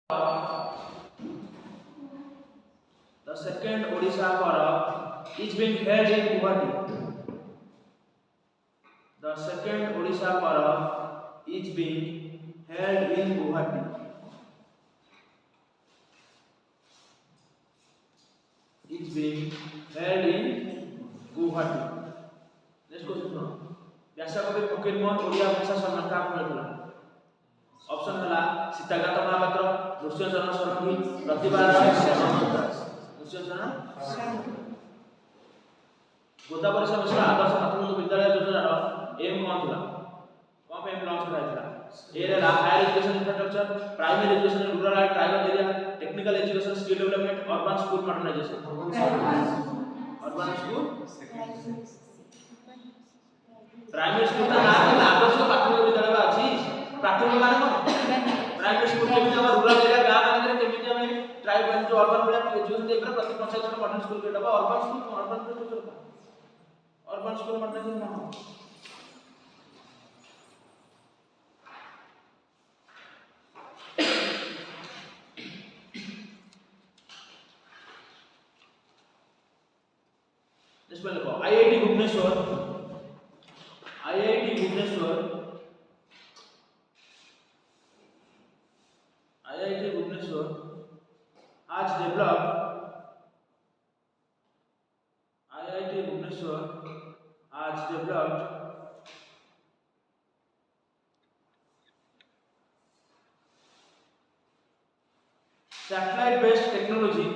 The second Odisha Parab is being held in Guwahati. The second Odisha Parab is being held in Guwahati. It's being held in Guwahati. Next question सुनो. व्यासकवि फकीरमोहन ओडिया भाषा सम्मान का मिलला. Option हला सीताकांत महापात्र, नृसिंहचरण षडंगी, प्रतिभा राय, नृसिंहचरण गोदावरी समस्या आदर्श प्राथमिक विद्यालय योजनार एम कोन थिला? कोन पे लॉन्च कराइथिला? ए रे higher education infrastructure, primary education in rural and tribal area, technical education skill development, urban school modernization. Urban school primary school ता नाम आदर्श प्राथमिक विद्यालय अछि. प्राथमिक माने कोन? प्राइमरी स्कूल के भी रूरल एरिया गांव माने केमिति हमें ट्राइबल जो अर्बन एरिया एजुकेशन देकर प्रति पंचायत में मॉडर्न स्कूल के दबा अर्बन स्कूल मॉडर्नाइजेशन ना. इसमें लिखो IIT Bhubaneswar has developed satellite based technology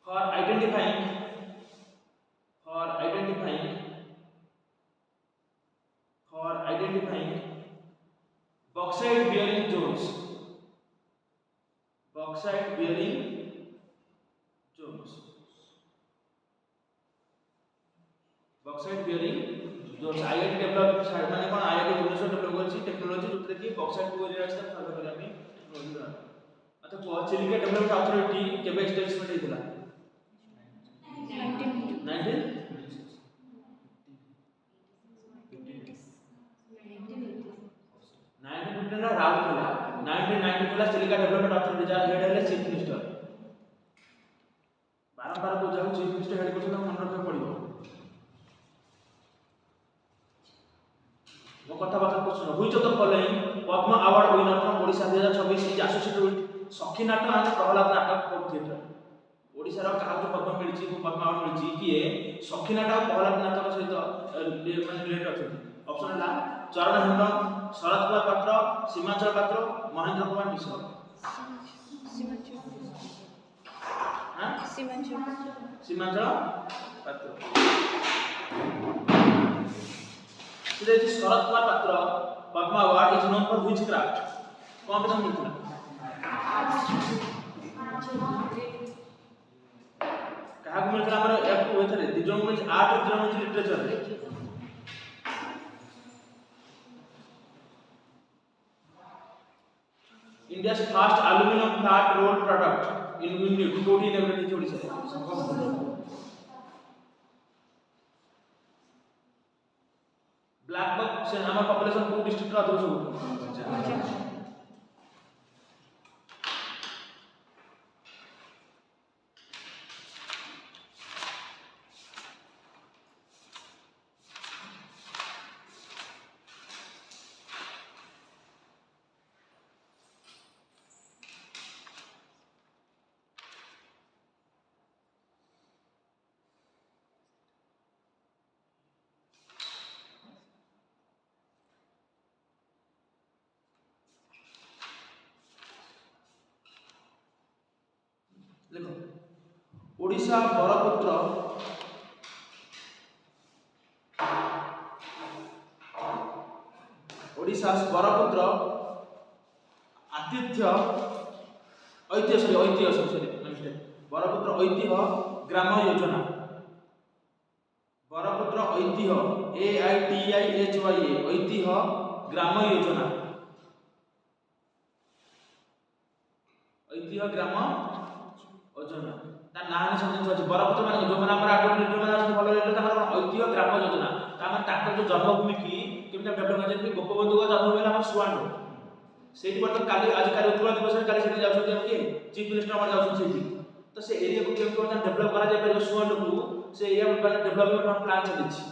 for identifying bauxite bearing zones. IIT develop माने कोन? आईआईटी भुवनेश्वर डेवलप करछि टेक्नोलॉजी जोते कि बॉक्साइट को एरिया से सर्वे करिया में टेक्नोलॉजी. अच्छा को चिलिका डेवलपमेंट अथॉरिटी केबे एस्टैब्लिशमेंट हेतिला? 1915 राउरकेला. 1990 चिलिका डेवलपमेंट अथॉरिटी जार हेड हेले चीफ मिनिस्टर. बारंबार को जाऊ चीफ मिनिस्टर हेड करछन मन रखे पड़िबो. वो कथा बात question which of the following Padma award winner from Odisha 2026 is associated with सखी नाटक एंड प्रहलाद नाटक थिएटर. ओडिशा रो काहा को पद्म मिलछि को पद्म अवार्ड मिलछि किए सखी नाटक प्रहलाद नाटक सहित माने रिलेटेड अछि. ऑप्शन हला चरण हेमब्रम, शरद कुमार पात्र, सीमांचल पात्र, महेंद्र कुमार मिश्र. सीमांचल पात्र. Sharad Kumar Patra Padma award is known for which craft? कौन पे मिलथिला? कहा को मिलथिला हमर एक होथरे दिजन में आर्ट और दिजन में लिटरेचर रे. India's first aluminum flat rolled product in कोठी इनॉग्रेट थी ओडिशा. ब्लैक बक से हमर पॉपुलेशन को डिस्ट्रिक्ट रा अधिक सब. देखो ओडिशा बरपुत्र आतिथ्य बरपुत्र ऐतिह्य ग्राम योजना. बरपुत्र ऐतिह्य ऐतिह्य ग्राम योजना. ऐतिह्य ग्राम योजना ता नाम समझ अछि. बरपुत्र माने जो माने हमर आगो लीडर माने भलो लीडर ताकर ऐतिह्य ग्राम ताकर जो जन्मभूमि की केमता डेवलप कर जेते गोपबंधु का जन्मभूमि हम सुवांडो सेठी बर्तन काली आज काली उत्कल दिवस रे काली सेठी जाउछन के चीफ मिनिस्टर हमर जाउछन सेठी तो से एरिया को केमता बर्तन डेवलप करा जाय परिबो सुवांडो को से एरिया बर्तन डेवलपमेंट प्लान चलिछि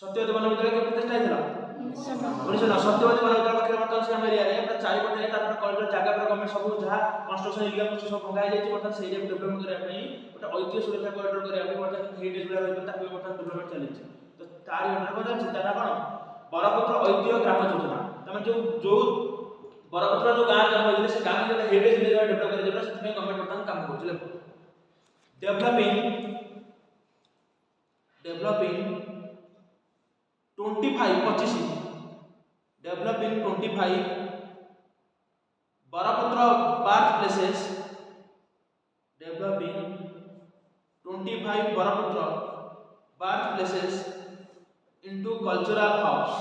सत्यवती वन विद्यालय के प्रतिष्ठा हैला ओडिसा ना सत्यवती वन विद्यालय पाखरे बर्तन से हम एरिया रे पूरा चारि पटे तार कॉरिडोर जागा पर गवर्नमेंट सब जहा कंस्ट्रक्शन एरिया को सब भंगा जाय छै बर्तन से एरिया को डेवलपमेंट करै पई ओटा ऐतिहासिक सुरक्षा कॉरिडोर करै पई बर्तन हेरिटेज बिला रहि ताकू बर्तन डेवलपमेंट चलिछि तो तार अंडर बदल चिंता ना कोन बरपत्र ऐतिह्य ग्राम योजना तमे जो बरपत्र जो गांव जन्म होइले से गांव में हेरिटेज बिला डेवलप करै जेबा से गवर्नमेंट बर्तन काम करछले developing 25 developing 25 Baraputra birth places developing 25 Baraputra birth places into cultural hubs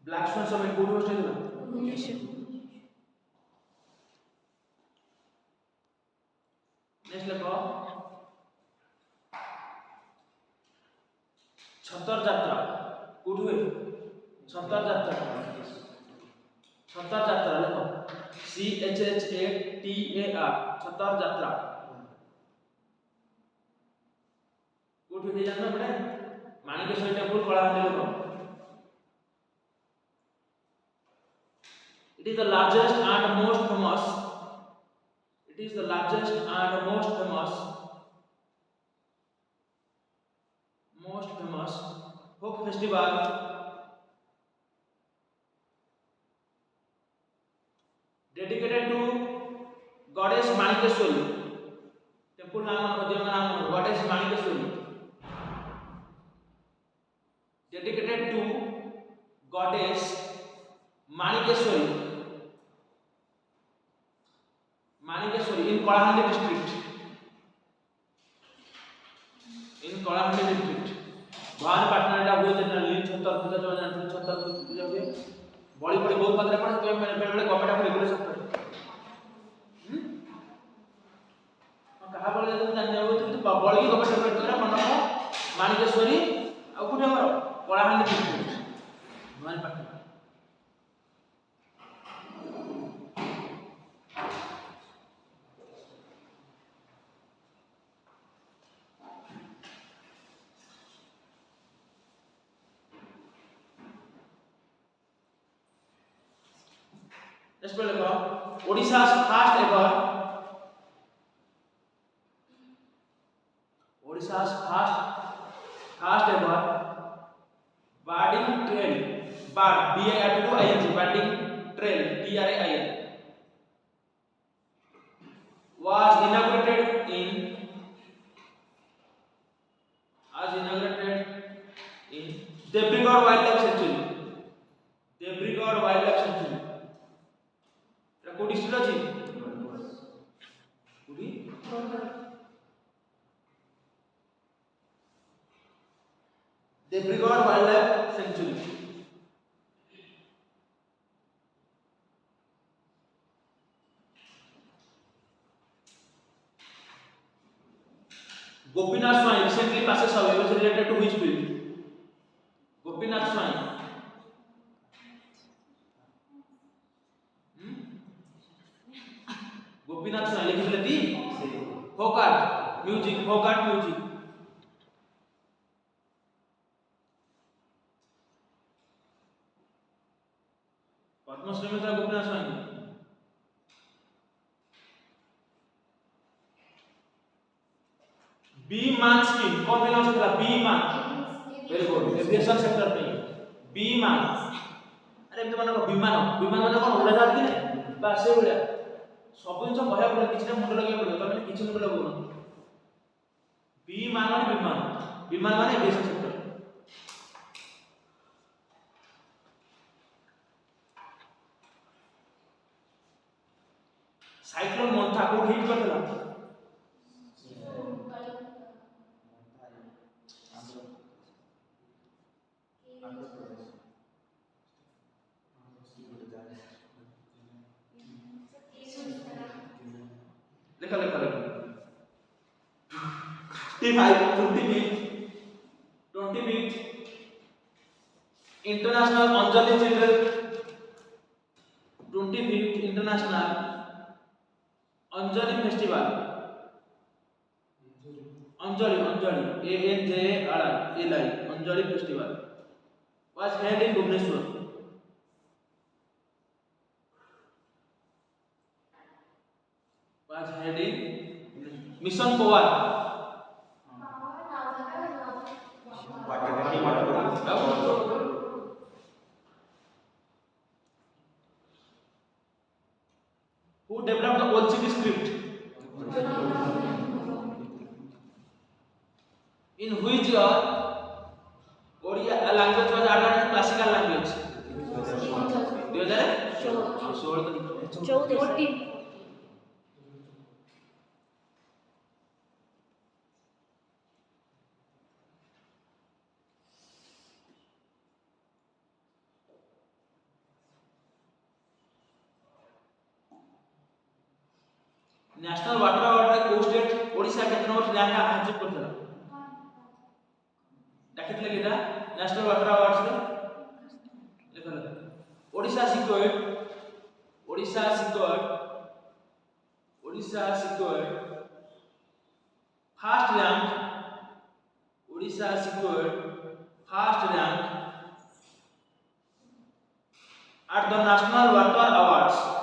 black swan summit कोड होस्ट है नेक्स्ट देखो छतर यात्रा कोड हुए छतर यात्रा देखो CHHATAR छतर यात्रा कोड हुए जानना पड़े माणिकेश्वर टेंपल कलाहांडी देखो It is the largest and most famous. It is the largest and most famous folk festival dedicated to goddess Manikeshwari. Temple name goddess Manikeshwari. Dedicated to goddess Manikeshwari. Manikeshwari in Kalahandi district. Bhavani Patna ला हुए जन लीन छतर पूजा जो जन छतर पूजा हुए बड़ी बड़ी बहुत मात्रा पर तो बेले बेले गवर्नमेंट को रेगुलेशन करे कहा बोले जन जाने हो तो बड़ी गवर्नमेंट करे मन मानिकेश्वरी आ कुठे हमर Kalahandi district Bhavani Patna Let's go look Odisha's first ever birding trail birding trail TRAIL was inaugurated in Debrigad Wildlife Sanctuary कोडी स्थित अछि कोडी Debrigarh wildlife sanctuary Gopinath Swain recently passes away was related to which field Gopinath Swain Gopinath Swain लिखिले ती folk art music पद्मश्री में था गोपीनाथ स्वाई बी मान स्कीम कौन देना चाहता बी मान वेरी गुड एविएशन सेक्टर पे बी मान अरे तो माने विमान माने कोन उड़ा जात कि नै बा से उड़ा सब जिन कहया पड़े किछ मुंड लगे पड़े तमे किछ मुंड लगो विमान माने एविएशन सेक्टर साइक्लोन मोन्था को hit करथला 25th International Anjali Children 25th International Anjali Festival. Anjali ANJALI Anjali Festival was held in Bhubaneswar. Mission Power. Who developed the Old City script? In which year Odia language was added as classical language? 2014. National water award को state Odisha केतना number rank हासिल करथला देखितले केटा national water award से देखला Odisha secured first rank at the national water awards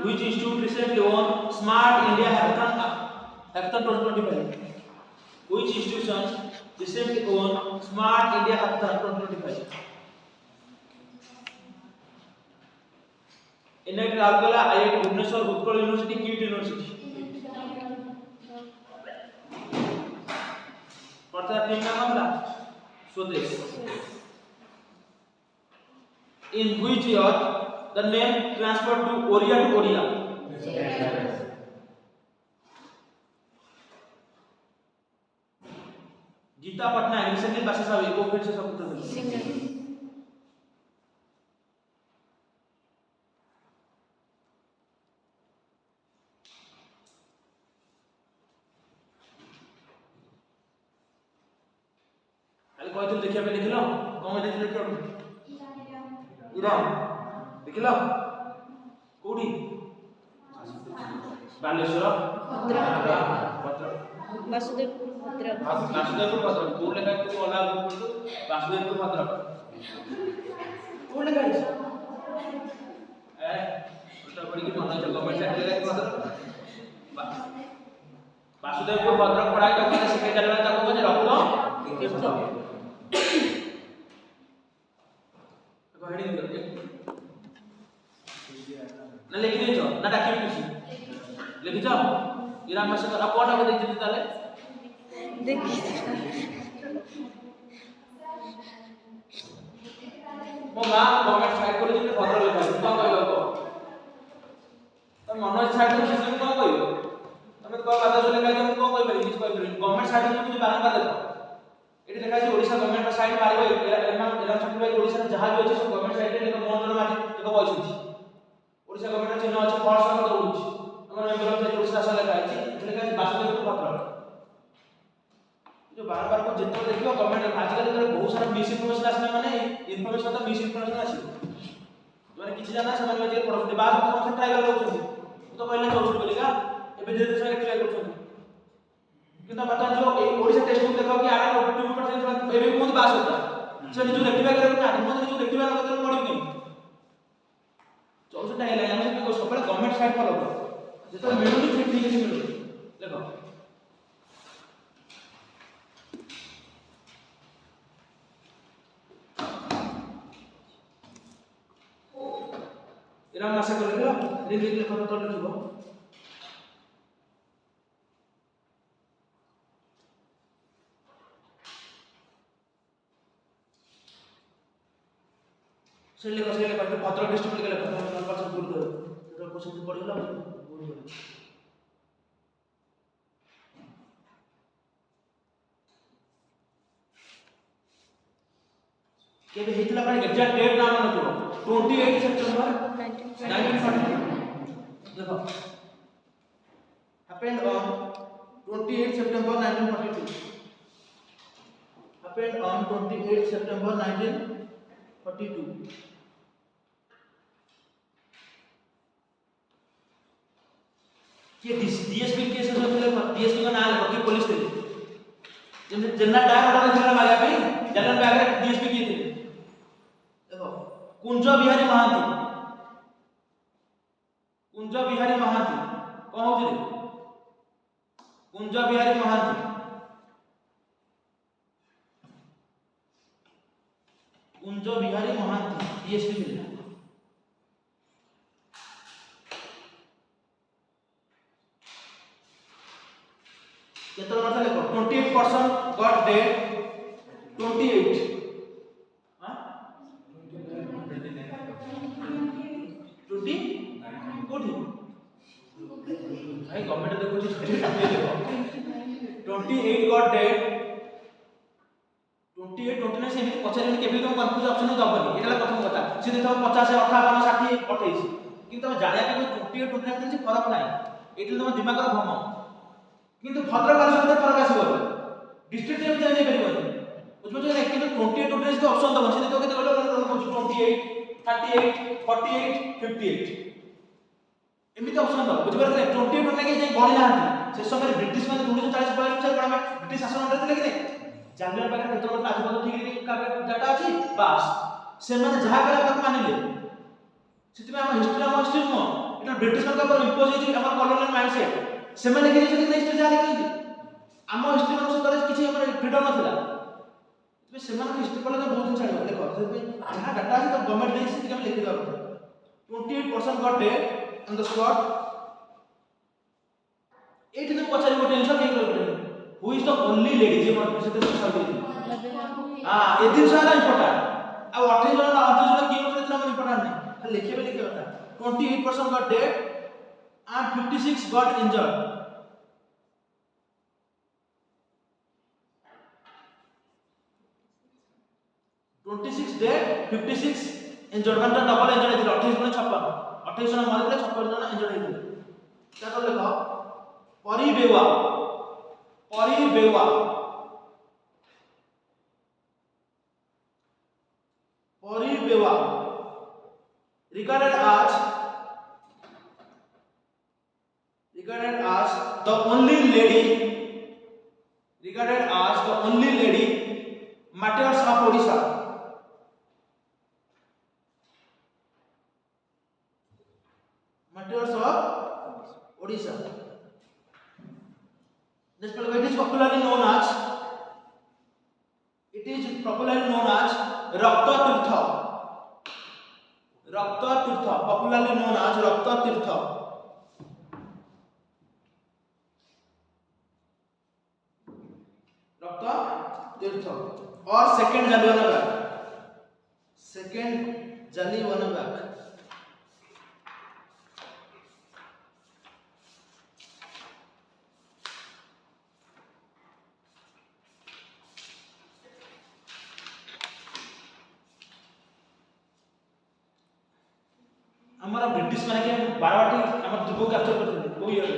which institute recently won Smart India Hackathon 2025? Which institution recently won Smart India Hackathon 2025? NIT Raurkela, IIT Bhubaneswar, Utkal University, KIT University. What's the team name? Swadesh. In which year the name transferred to Oriya to Odia? Gita Patnaik recently passes हुए को फिर से सब उत्तर दिए खाली कोई तुम देखिए पे देखलो कौन में देखले क्या ईरान देखलो कोडी बालेश्वर वासुदेवपुर भद्रक कोड लगा तो वाला बोल दो वासुदेवपुर भद्रक कोड लगा है उल्टा पड़ी की मन से गवर्नमेंट सेक्टर लगा भद्रक वासुदेवपुर भद्रक पढ़ाई तो मैंने सीखे चलना था को जे रख दो हेडिंग दो ना लिख दे ना डाकी कुछ लिख जाओ ईरान में से आप कोटा को देख देते ताले देखिए मोगा गवर्नमेंट साइड को जे भद्रक लिखा है तो कहबो तो मनोज साइड को सिस्टम को कहबो तमे को बात जो लिखा है तो को कहबो किछ कहबो गवर्नमेंट साइड को जे बारंबार देखो एटी लिखा है ओडिशा गवर्नमेंट साइड मारिबो एरम सर्टिफाइड ओडिशा जहां भी अछि सब गवर्नमेंट साइड रे देखो मोन जन माटी देखो पैसुची ओडिशा गवर्नमेंट चिन्ह अछि फॉर्स हम दउछि हमर मेंबर ऑफ ओडिशा सा लिखा है लिखा है वासुदेवपुर भद्रक जो बार-बार को जितना देखियो गवर्नमेंट आजकल तो बहुत सारा मिस इन्फॉर्मेशन आसने माने इन्फॉर्मेशन तो मिस इन्फॉर्मेशन आसी माने किछि जाना से माने जे पढते बाद में हम ट्राई कर लउछथि तो पहले जरूर बोलेगा एबे धीरे धीरे ट्राई करछथि किंतु बता जो ओडिशा टेक्स्ट बुक देखो कि आगे 2% एबे बहुत पास होता से जो रेक्टिफाई करे ना हम जो रेक्टिफाई करते पड़ियो नहीं 64 टा हेला हम से सब गवर्नमेंट साइड फॉलो करो जे तो मिलुनी ठीक ठीक से मिलु देखो इराम मासे कर लिखो लिख लिख लिखो तो लिखो से लेखा भद्रक डिस्ट्रिक्ट के लेखा नंबर भूल कर तो क्वेश्चन पढ़ गला भूल कर केबे हेतला पर एग्जैक्ट डेट नाम नथिबो 28 सितंबर 1942 देखो happened on 28 September 1942 happened on 28 September 1942 ये डीएसपी केस में डीएसपी का नाम है कि पुलिस थे जब जनरल डायर ऑर्डर दिला मारिया पे जनरल बैग डीएसपी किए थे देखो कुंज बिहारी महांती कौन होजे कुंज बिहारी महांती डीएसपी थे केतन माथा लेखो 28% got dead 28 हां 20 कोठी भाई गवर्नमेंट देखो 28 got dead 28 29 से एमिति पछारे केबे तुम कंफ्यूज ऑप्शन दबनी एटा प्रथम कथा से देखो 50 58 60 28 किंतु तुम जानिया पे 28 29 କିଛି फरक नाही एटा तुम दिमाग रो भ्रम किंतु भद्रक वाले शब्द फरक आसीबो डिस्ट्रिक्ट में चेंज करिबो बुझबो जे किंतु 28 29 के ऑप्शन दबो से तो केते गलो 28 38 48 58 एमिति ऑप्शन दबो बुझबो 28 29 के जे गणी नाहंती से समय ब्रिटिश माने 1940 42 कोन में ब्रिटिश शासन अंडर थिले कि जानवर पाखे केते मत आज पद ठीक डाटा अछि बस से माने जहा कला तक मानिले सिति में हम हिस्ट्री नो एटा ब्रिटिश माने पर इंपोज होई हमर कॉलोनियल माइंडसेट से माने कि जे नेक्स्ट जा लिखि आम हिस्ट्री मन से करे किछि हमर फ्रीडम नथिला तबे से माने हिस्ट्री पढले तो बहुत दिन छाड़ो देखो से जहा डाटा अछि तो गवर्नमेंट देख से हम लिखि दो 28% got dead on the spot एट दिन पछारी गोटे आंसर के करबे who is the only lady जे मन से तो सब दे हां ए दिन सारा इंपोर्टेंट आ 28 जन 28 जन की होते इतना इंपोर्टेंट नहीं खाली लिखेबे होता 28% got dead and 56 got injured 26 dead 56 injured मतलब डबल इंजर्ड है 28 जन 56 28 जन मरले 56 जन इंजर्ड है क्या कर लेखो परिबेवा regarded as the only lady martyrs of Odisha This it is popularly known as Rakta Tirtha popularly known as Rakta Tirtha or second Jallianwala Bagh हमारा ब्रिटिश माने के 12 बाटी हमर दुबो कैप्चर करते को ईयर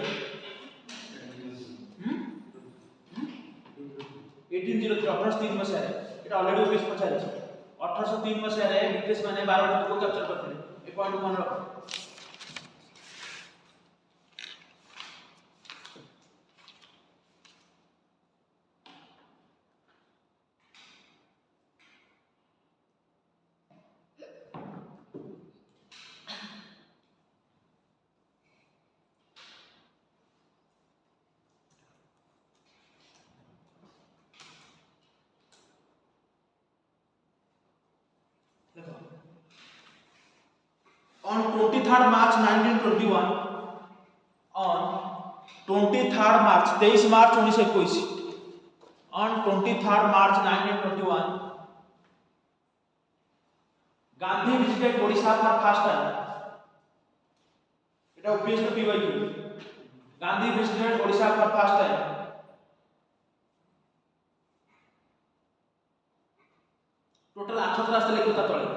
1803 1803 मसिया रे एटा ऑलरेडी ऑफिस पछारे 1803 मसिया रे ब्रिटिश माने 12 बाटी दुबो capture करते ए पॉइंट मन रखो On 23rd March 1921 on 23rd March 23 March 1921 on 23rd March 1921 Gandhi visited Odisha for first time, এটা ওপিএস টো PYQ. Gandhi visited Odisha for first time, total 8 রাস্তা লিখো তা তলে।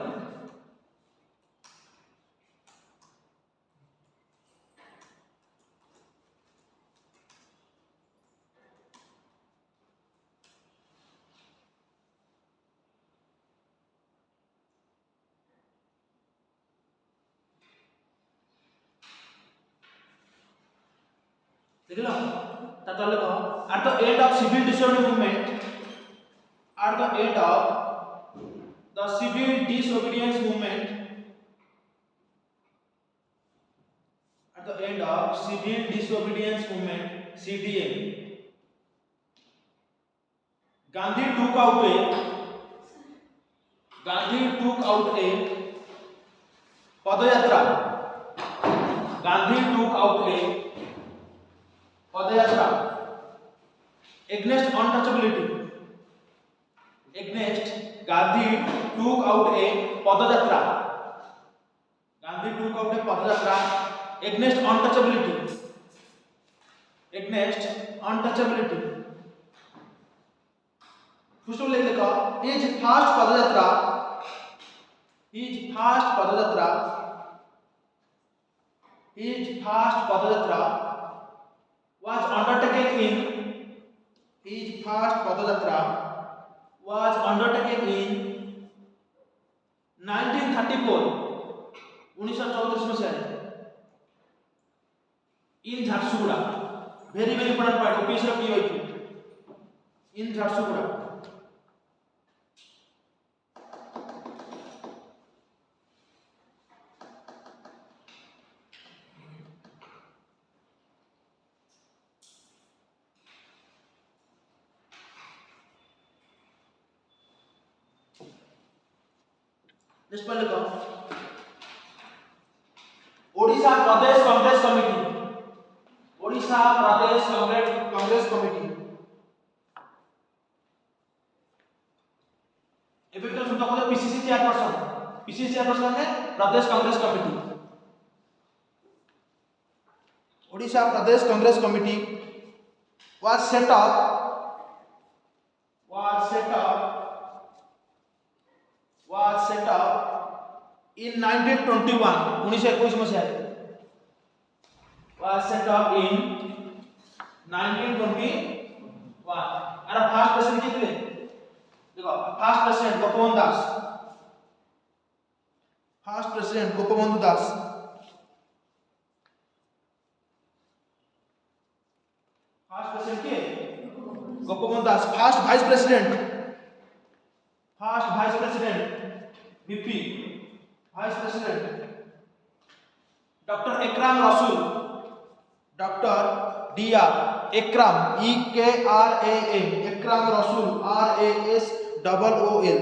देखलो तातो लिखो at the end of civil disobedience movement, at the end of the civil disobedience movement, at the end of civil disobedience movement CDM, Gandhi took out a padayatra, Gandhi took out a padayatra against untouchability, against Gandhi took out a padayatra, Gandhi took out a padayatra against untouchability, against untouchability। first of all लिखा his first padayatra was undertaken in 1934 1934 Masih in Jharsuguda, very important point OPS ର PYQ in Jharsuguda। Next point लिखो Odisha Pradesh Congress committee, Odisha Pradesh Congress committee एबे तो सुन को PCC chairperson है Pradesh Congress committee. Odisha Pradesh Congress committee was set up in 1921 1921 मसीहा was set up in 1921। अरे first president किए थे देखो, first president Gopabandhu Das, first president Gopabandhu Das, first president के Gopabandhu Das, first vice president VP vice president doctor Ekram Rasool, doctor DR Ekram EKRAM, Ekram Rasool RASOOL।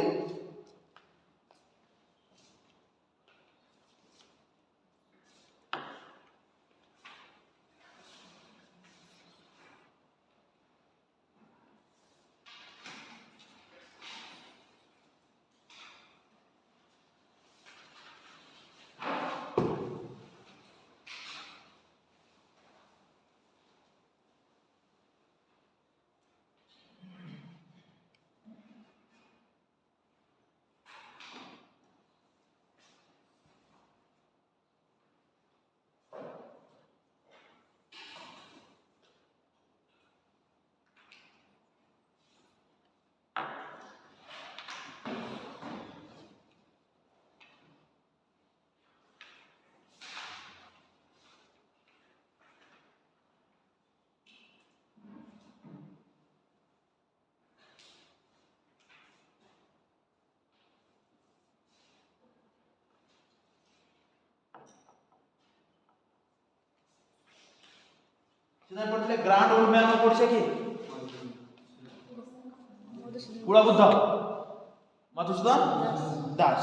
सिद्धांत पढ़ते grand old man of Odisha की कुड़ा बुद्ध मधुसूदन दास।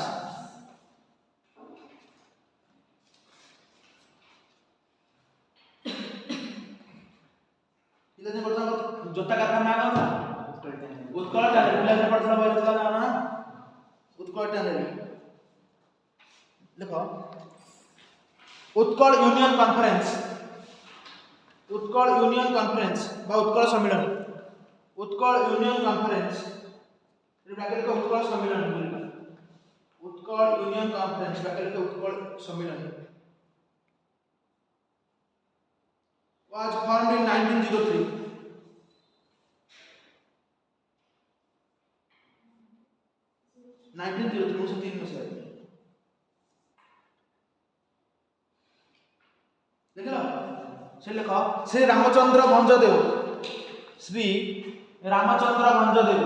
इधर पढ़ता जोता कारखाना ना था उत्कल टैनरी, इधर पढ़ता बजला ना उत्कल टैनरी। देखो Utkal union conference, Utkal union conference बा उत्कल सम्मेलन, उत्कल यूनियन कॉन्फ्रेंस ब्रैकेट को उत्कल सम्मेलन बोलबा, उत्कल यूनियन कॉन्फ्रेंस ब्रैकेट को उत्कल सम्मेलन was formed in 1903. से लेख श्री रामचंद्र भंजदेव, श्री रामचंद्र भंजदेव,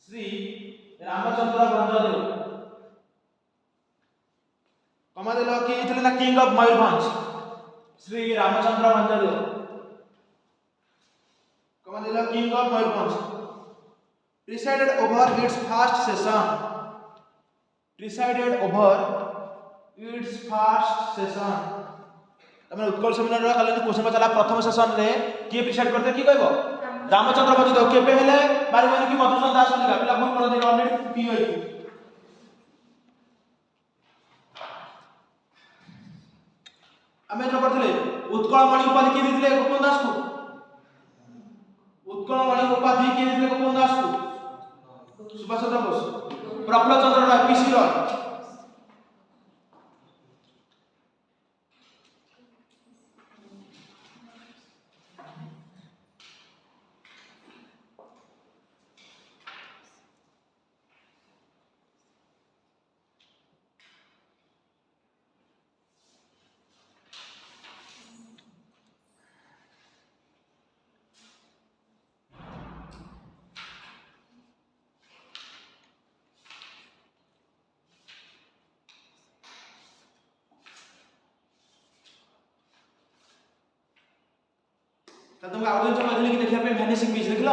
श्री रामचंद्र भंजदेव कमा दिल कि ना किंग ऑफ मयूरभंज, श्री रामचंद्र भंजदेव कमा दिल king of Mayurbhanj presided over its first session, presided over its first session तमने उत्कल सम्मेलन रा काले क्वेश्चन चला प्रथम सेशन रे के प्रिसाइड करते की कहबो रामचंद्र भंजदेव केबे हेले मारिबनी कि मधुसूदन दास लिखा पिला भूल कर दे ऑलरेडी पी होई हमें जो पढ़ले उत्कल मणि उपाधि के दिले गोपन दास को, उत्कल मणि उपाधि के दिले गोपन दास को, सुभाष चंद्र बोस, प्रफुल्ल चंद्र राय, पीसी रॉय तब तुमको आउटलाइन सब कहले कि देखिया पे वैनिशिंग बीच लिखलो,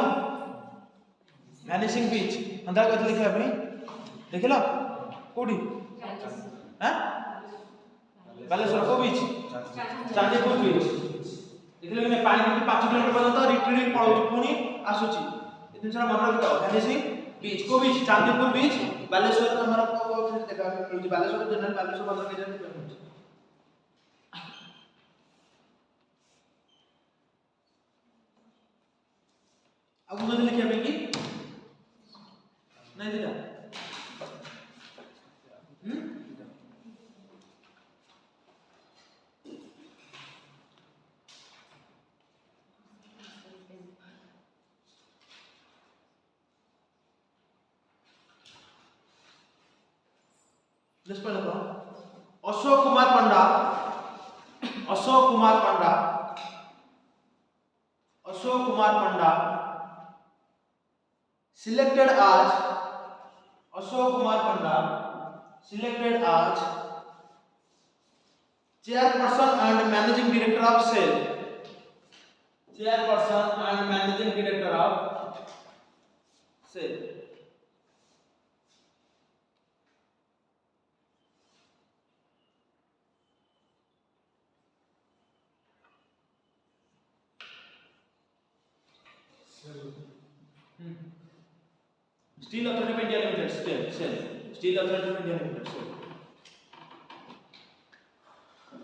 वैनिशिंग बीच अंदर कहले लिखिया पे देखिलो कोडी हैं बालेश्वर को बीच चांदीपुर बीच देखिलो कि पानी में 5 किलोमीटर पर्यंत रिट्रीट पळौ पुनी आसुची ए दिन सारा मन रखो वैनिशिंग बीच को बीच चांदीपुर बीच बालेश्वर हमर को देखा मिलुची बालेश्वर जनरल बालेश्वर बंदर के जन अब मुझे लिखिए मैं कि नहीं दिया लिस्ट पर लिखो अशोक कुमार पंडा, अशोक कुमार पंडा, अशोक कुमार पंडा selected as Ashok Kumar Panda selected as chairperson and managing director of SAIL, chairperson and managing director of SAIL Steel Authority of India Limited, SAIL, Steel Authority of India Limited, SAIL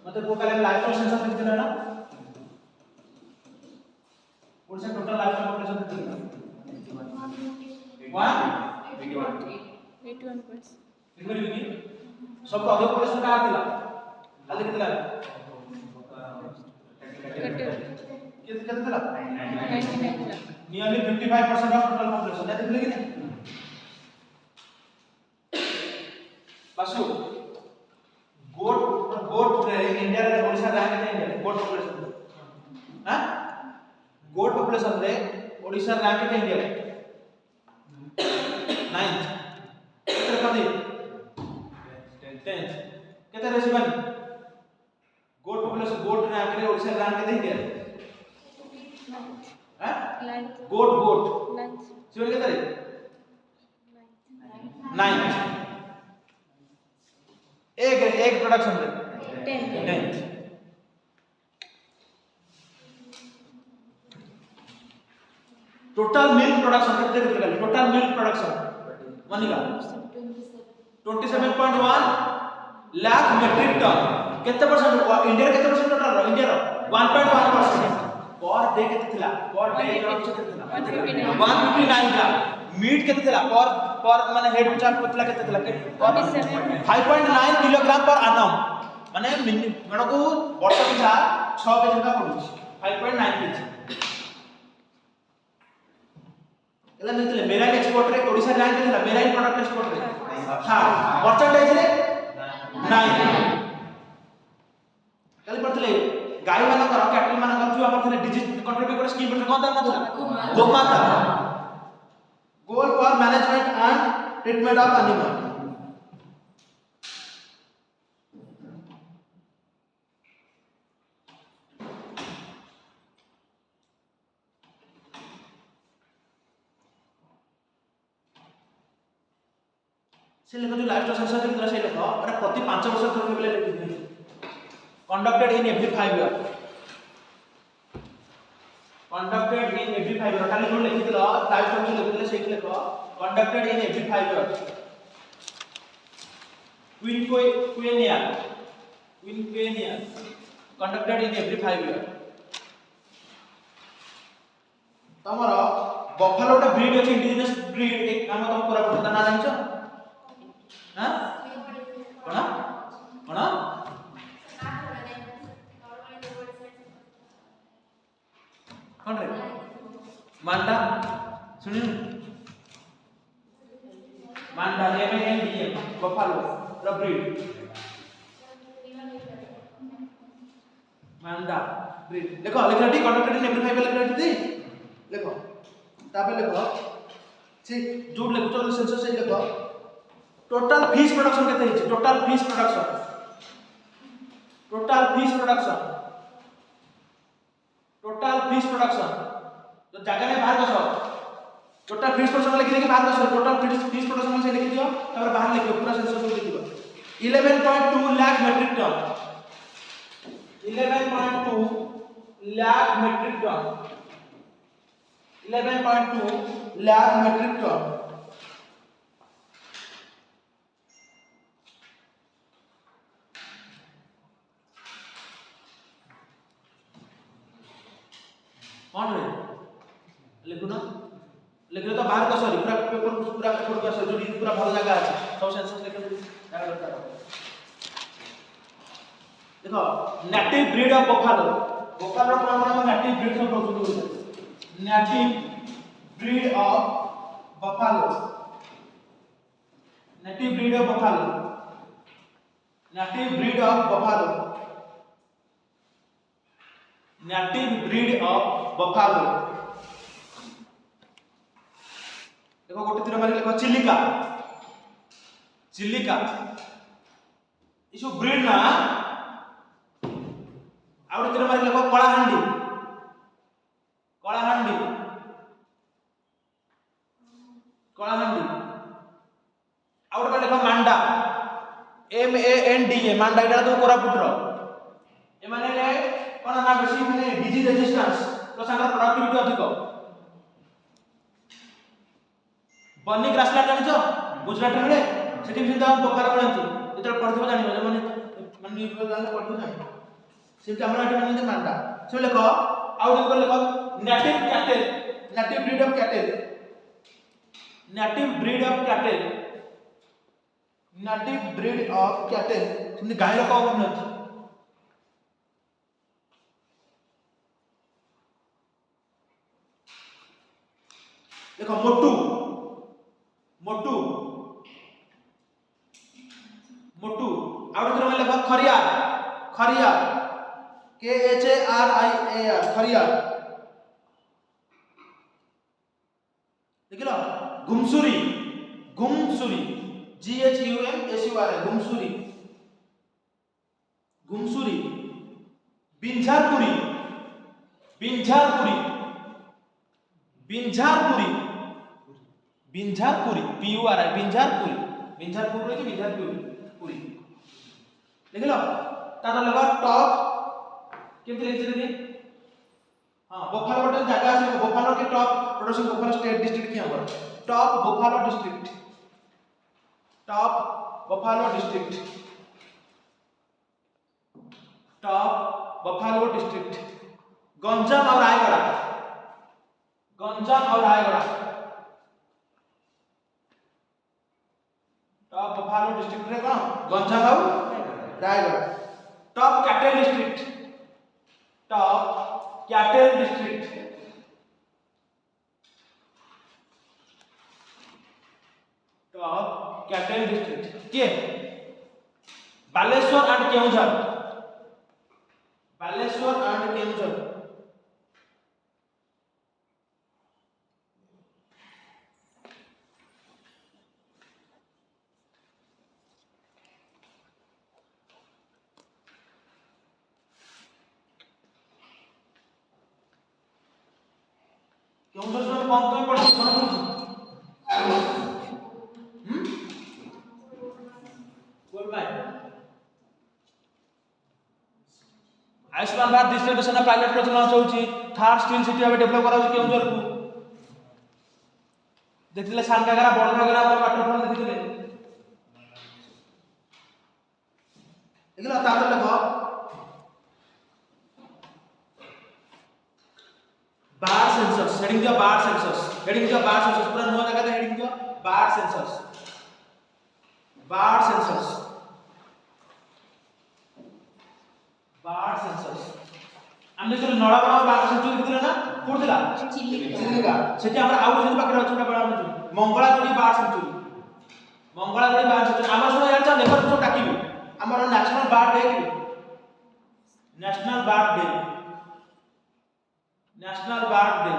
मतलब वो कल life और sensor कितने है ना, कौन सा total life और पॉपुलेशन कितने है 81 सब अधिक पॉपुलेशन का आतिला खाली कितना है कितना था 99 नियरली 55% ऑफ टोटल पॉपुलेशन है देखले कि नहीं पशु गोट रे इंडिया रे ओडिसा रैंक है इंडिया गोट पॉपुलेशन हां गोट पॉपुलेशन रे ओडिसा रैंक है इंडिया 9th कितने कदी 10th कितने रेसिबन गोट पॉपुलेशन गोट रैंक रे ओडिसा रैंक है इंडिया हां गोट सिवन कितने 9th एक प्रोडक्शन रे 10th टोटल मिल्क प्रोडक्शन कितने कितने टोटल मिल्क प्रोडक्शन मानिका 27.1 लाख मेट्रिक टन केते परसेंट इंडिया केते percent total India 1.1% per day केते थिला पर डे केते थिला 159 ग्राम मीट केते थिला पर माने हेड चार्ट पतला केते थिला 5.9 किलोग्राम पर एनम माने गणको वर्ष पिछा 6 केजी का पडुची 5.9 केजी एला मिलले मेराइन एक्सपोर्ट रे ओडिसा रैंक थिला मेराइन प्रोडक्ट एक्सपोर्ट रे हां परसेंटेज रे 9 कल पड़थले गाय मानक कैटल मानक जो हमर थिले डिजीज कंट्रोल पे स्कीम पर कोन दान नथला गोमाता goal for management and treatment of animal से लेको जो लाइफ सेंसर के से लेको अरे प्रति 5 वर्ष थोक बेले लिखि दे conducted in every 5 year conducted in every 5 year खाली जोन लिखि दिलो लाइफ सेंसर लिखि से लेको conducted in every 5 year quinquennial conducted in every 5 year तमरो buffalo टा ब्रीड अछि इंडिजिनस ब्रीड एक नाम तुम पूरा पता ना जानछो हां कोन कौन रे मांडा सुनियो मांडा MANDA buffalo the breed Manda breed देखो लिखलाटी कंडक्टेड इन एवरी 5 लिखलाटी दे देखो तापे देखो से जोड लेखो तो सेंसर से देखो टोटल फिश प्रोडक्शन केते हिची टोटल फिश प्रोडक्शन तो जगह में बाहर कसो टोटल फिश प्रोडक्शन लिखि के बाहर कसो टोटल फिश प्रोडक्शन से लिखि दियो तब बाहर लिखियो पूरा सेंसर से लिखियो 11.2 lakh metric ton 11.2 lakh metric ton 11.2 lakh metric ton कौन रे लिखो ना लिखले तो बाहर का सॉरी पूरा पेपर का सॉरी जो पूरा भल जगह আছে सब सेंसस लिखले जागा दरकार देखो native breed of buffalo buffalo cone native breed सब प्रोड्यूस होते native breed of buffalo native breed of buffalo native breed of buffalo देखो गोटे तीर मारी लिखो चिलिका इस ब्रीड ना आउट तीर मारी लिखो कलाहांडी आउट पर लिखो मांडा MANDA मांडा इटा तो कोरापुट रो ए माने ले कोन ना बेसी माने डिजीज रेजिस्टेंस तो संगर प्रोडक्टिविटी अधिक बन्नी ग्रासलैंड जानिछो गुजरात रे सेठी बिंदा बफेलो बनती जेतल पढथिबो जानिबो माने न्यूज पे जाने पढथिबो जानि सेठी हमरा एठी माने मांडा से लेखो आउट को लेखो नेटिव ब्रीड ऑफ कैटल सेठी गाय लोक बन अछि देखो मोटू आउट तरह में लिखो Khariar KHARIAR Khariar देखिलो गुमसुरी GHUMSURI गुमसुरी बिंझारपुरी PURI बिंझारपुरी पूरी लिख लो तार लगा टॉप केमति लिख दे हां बफेलो गोटे जगह আছে बफेलो के top production buffalo state district की हमर top buffalo district top Buffalo district, top Buffalo district, Ganjam और रायगढ़, गंजाम और रायगढ़, टॉप बफालो डिस्ट्रिक्ट रे कौन गंजाम और Raigarh. Top cattle district, top cattle district, top cattle district किए बालेश्वर एंड केउंझर, बालेश्वर एंड केउंझर, केउंझर से कौन कौन पढ़ा कौन बोल भाई। Ayushman Bharat digital mission pilot project launch होची, थर्ड स्टील सिटी भाबे डेवलप करा होची केउंझर को। देखिले सानकागरा बड़ घागरा पर वाटरफॉल देखिले एगला तातो देखो बार सेंसस, हेडिंग दिया बार सेंसस, हेडिंग दिया बार सेंसस, पूरा नुआ जगह दे हेडिंग दिया बार सेंसस, बार सेंसस, बार सेंसस। हमने जो नळाबा बार सेंसस देखिले ना कोडला चिलिका सेठी हमरा आउ सेठी पाखरे अछि ना बडा हम मंगलागुडी बार सेंसस, मंगलागुडी बार सेंसस हमर सुनो यार चा लेखर सब डाकिबो हमर national bird day, national bird day, national bird day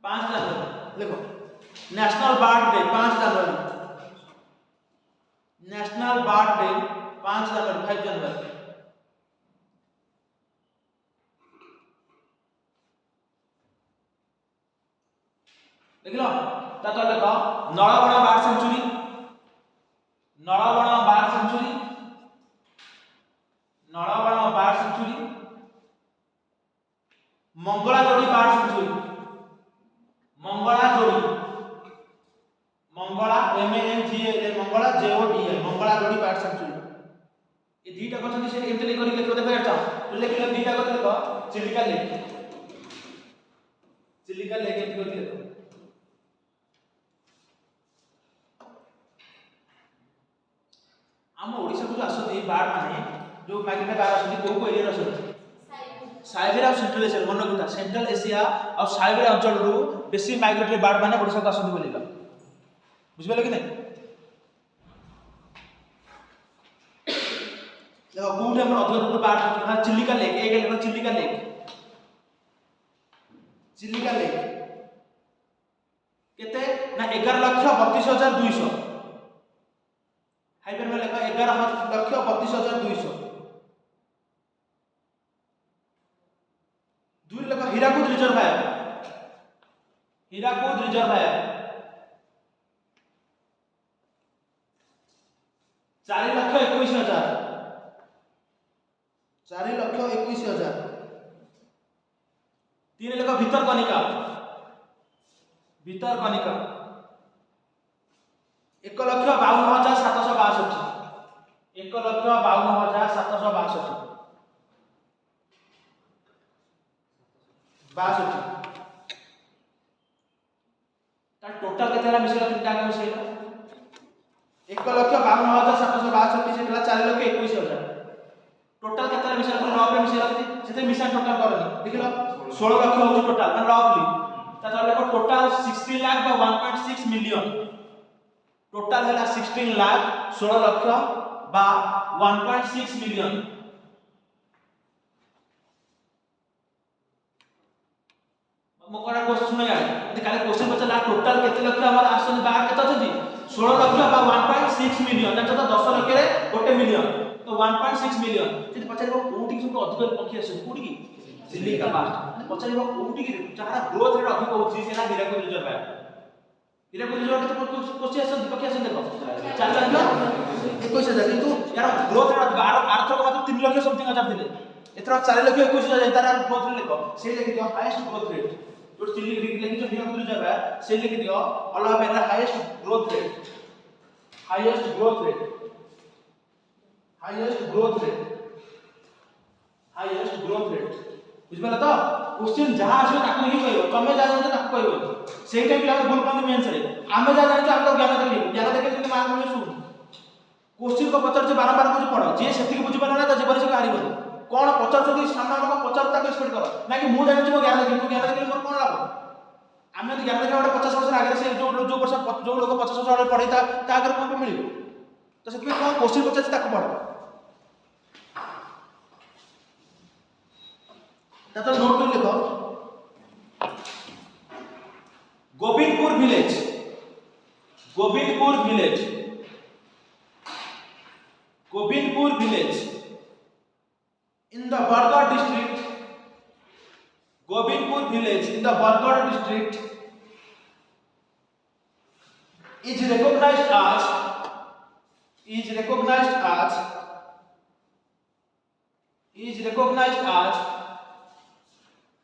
5 जनवरी, देखो नेशनल बार्ड डे 5 जनवरी, नेशनल बार्ड डे 5 जनवरी 5 जनवरी। देख लो ता देखो Nalaban bird sanctuary, Nalaban bird sanctuary, Nalaban bird sanctuary, Mangalajodi bird sanctuary, Mangalajodi, Mangla MANGLA Mangla JODI Mangalajodi bird sanctuary. ये दीटा कथन से केमते लिख करी लिखो देखो यार तो लिख लो दीटा कथन लिखो चिलिका लेक, चिलिका लेक केमते करी लिखो हम ओडिसा को आसती बार्ड माने जो माइग्रेटरी बार्ड आसती को एरिया आसती साइबेरिया और सेंट्रल एशिया मन रखा सेंट्रल एशिया और साइबेरिया अंचल रु बेसी माइग्रेटरी बार्ड माने ओडिसा को आसती बोलिबा बुझबे कि नहीं। देखो कोठे हम अधिक बार्ड है चिलिका लेक, एक lake Chilika lake, Chilika lake केते ना 11,32,200 हाइपर में लेखा 11,32,200। दूर लेखा हीराकुद रिजर्वायर, हीराकुद रिजर्वायर 4,21,000, 4,21,000। 3 लेखा भितरकनिका, भितरकनिका 1,52,762, 1,52,762 टोटल केते मिसेला तीनटा का मिसेला 1,52,762 से 4,21,000 टोटल केते मिसेला रफ में मिसेला सेते मिसा टोटल करनी देखिलो 16 लाख हो टोटल मतलब रफली ता देखो टोटल 16 लाख बा 1.6 मिलियन, टोटल है 16 लाख 16 लाख बा 1.6 मिलियन। मोकरा क्वेश्चन सुन यार ये काले क्वेश्चन पचला टोटल केते लक्ष हमर आसन बाहर केते अछथि 16 लाख बा 1.6 मिलियन ना तो 10 लाख रे 1 मिलियन तो 1.6 मिलियन से पचारिबो कोठी सब अधिक पक्षी आसे कोठी की चिलिका बास्ट पचारिबो कोठी की जहां ग्रोथ रेट अधिक होछि सेना हीराकुद रिजर्वायर, हीराकुद रिजर्वायर केते पक्षी आसे पक्षी आसे देखो 4 लाख 21,000 किंतु यार ग्रोथ रेट 12 आर्थक मात्र 3 लाख समथिंग हजार थिले एथरा 4 लाख 21,000 तार ग्रोथ रेट लेखो से लेखि दियो हाईएस्ट ग्रोथ रेट जो चिली लेखि जो हीराकुद रिजर्वायर से लेखि दियो all over highest growth rate highest growth rate, highest growth rate, highest growth rate बुझिबला तो क्वेश्चन जहां आसे ताको ही कहबो तमे जा जानते ताको कहबो सेही टाइम पिला भूल करते मेंस रे आमे जा जानते हम तो ज्ञान देखे तुम मार्क मिले सुन क्वेश्चन को पचार जे बारंबार बुझ पड़ जे सेति बुझ पाना ना जीवन से हारिबो कोन पचार छथि सामना लोक पचार ताको एक्सपेक्ट कर ना कि मु जानि मो ज्ञान देखे मोर कोन लाभ आमे तो ज्ञान देखे 50 वर्ष आगे से जो वर्ष जो लोग 50 वर्ष आगे पढ़े ता आगे कोन मिलिबो तो सेति कोन क्वेश्चन पचार ताको पढ़ तातो नोट कर लिखो Govindpur village, Govindpur village, Govindpur village in the Bargarh district, Govinpur village in the Bargarh district is recognized as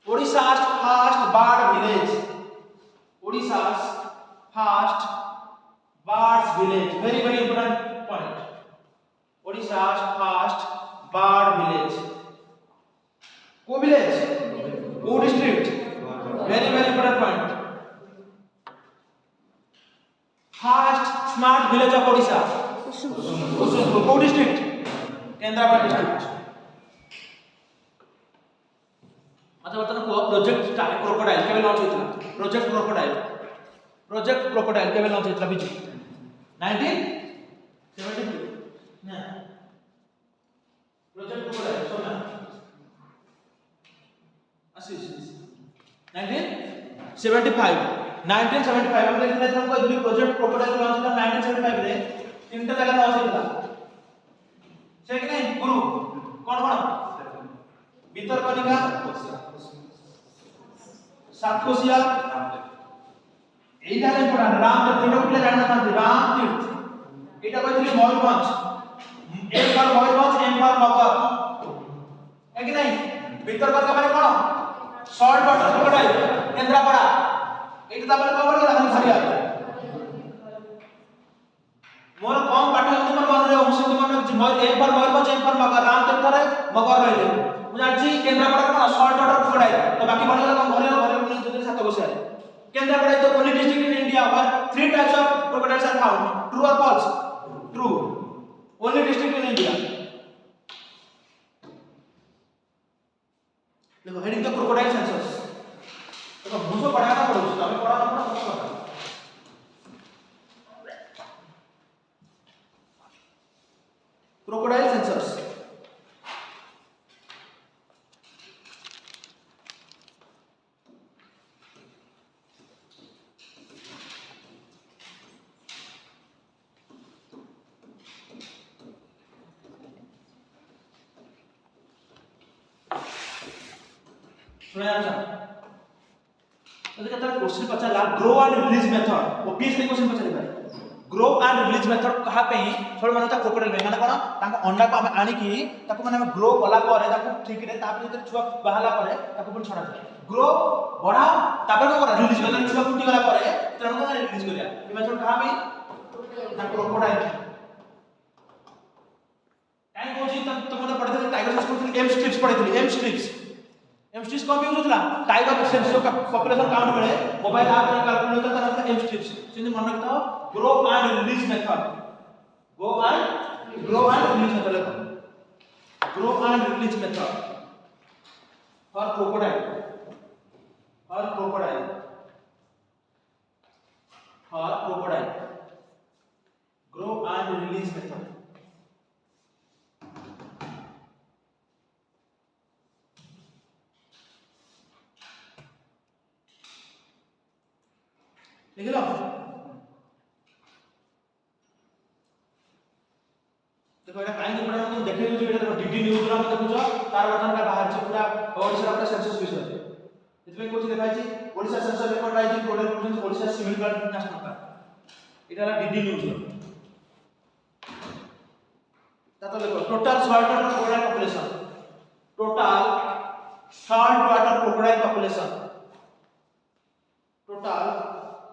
Odisha's first bird village, Odisha's first birds village, very very important point, Odisha's first bird village, को village, को district, very very important point, first smart village of Odisha, को district, Kendrapara district, अच्छा बता को project crocodile केबे launch होइतला, project crocodile केबे launch होइतला बीच 1972 ना project crocodile सोना 1975 हम देखिले तुमको जो प्रोजेक्ट क्रोकोडाइल लॉन्च होइतला 1975 रे तीनटा जगह लॉन्च होइतला से कि नहीं गुरु कौन भितरकनिका सातकोशिया एटा इम्पोर्टेंट राम तीर्थ पिला जानना था राम तीर्थ एटा कहथिले मयूरभंज एक बार मयूरभंज एम बार मगर है कि नहीं भितरकनिका माने कोन शॉर्ट वाटर क्रोकोडाइल केंद्रापड़ा एटा तापर कवर गेला खाली खरिया मोर कम पाठ हिंदी मन मन रे अंश हिंदी मन एक बार मयूरभंज एम बार मगर राम तीर्थ रे मगर रहले मुझे केंद्रापड़ा कोन शॉर्ट वाटर क्रोकोडाइल तो बाकी बन गला कोन घरे घरे सात कोशिया Kendrapara is the only district in India where 3 types of crocodiles are found, true or false? True, only district in India. देखो हेडिंग द क्रोकोडाइल सेंसस देखो मुझे पढ़ाना पड़ेगा हमें पढ़ाना पड़ेगा क्रोकोडाइल सेंसस सुना जा तो कहता है क्वेश्चन पचाला ग्रो एंड रिलीज मेथड वो पीएच में क्वेश्चन पचाले भाई ग्रो एंड रिलीज मेथड कहा पे छोड़ मानता क्रोकोडाइल में माने कोन ताको अंडा को हम आनी की ताको माने हम ग्रो कला करे ताको ठीक रे तापर जते छुआ बाहला करे ताको पुन छडा जाय ग्रो बढा तापर को रिलीज करे छुआ फुटी गला करे तरण को रिलीज करिया ई मेथड कहा पे ना क्रोकोडाइल काई कोजी तुम तो पढ़ते टाइगर सेंस एम स्ट्रिप्स पढ़ते एम स्ट्रिप्स कौन यूज होता टाइगर सेंसर का पॉपुलेशन काउंट मिले मोबाइल ऐप में कैलकुलेट होता है एम स्ट्रिप्स सिंध मन रखता हो grow and release method grow and release method grow and release method for crocodile grow and release method लिख लो देखो एटा काई पड़ा हम देखे जो एटा डीडी न्यूज रा देखो तार वर्तन का बाहर से पूरा ओडिसा अपना सेंसस विषय इतमे कुछ लिखा है Odisha census record rising total project Odisha civil card national card एटा डीडी न्यूज तातो देखो total salt water crocodile population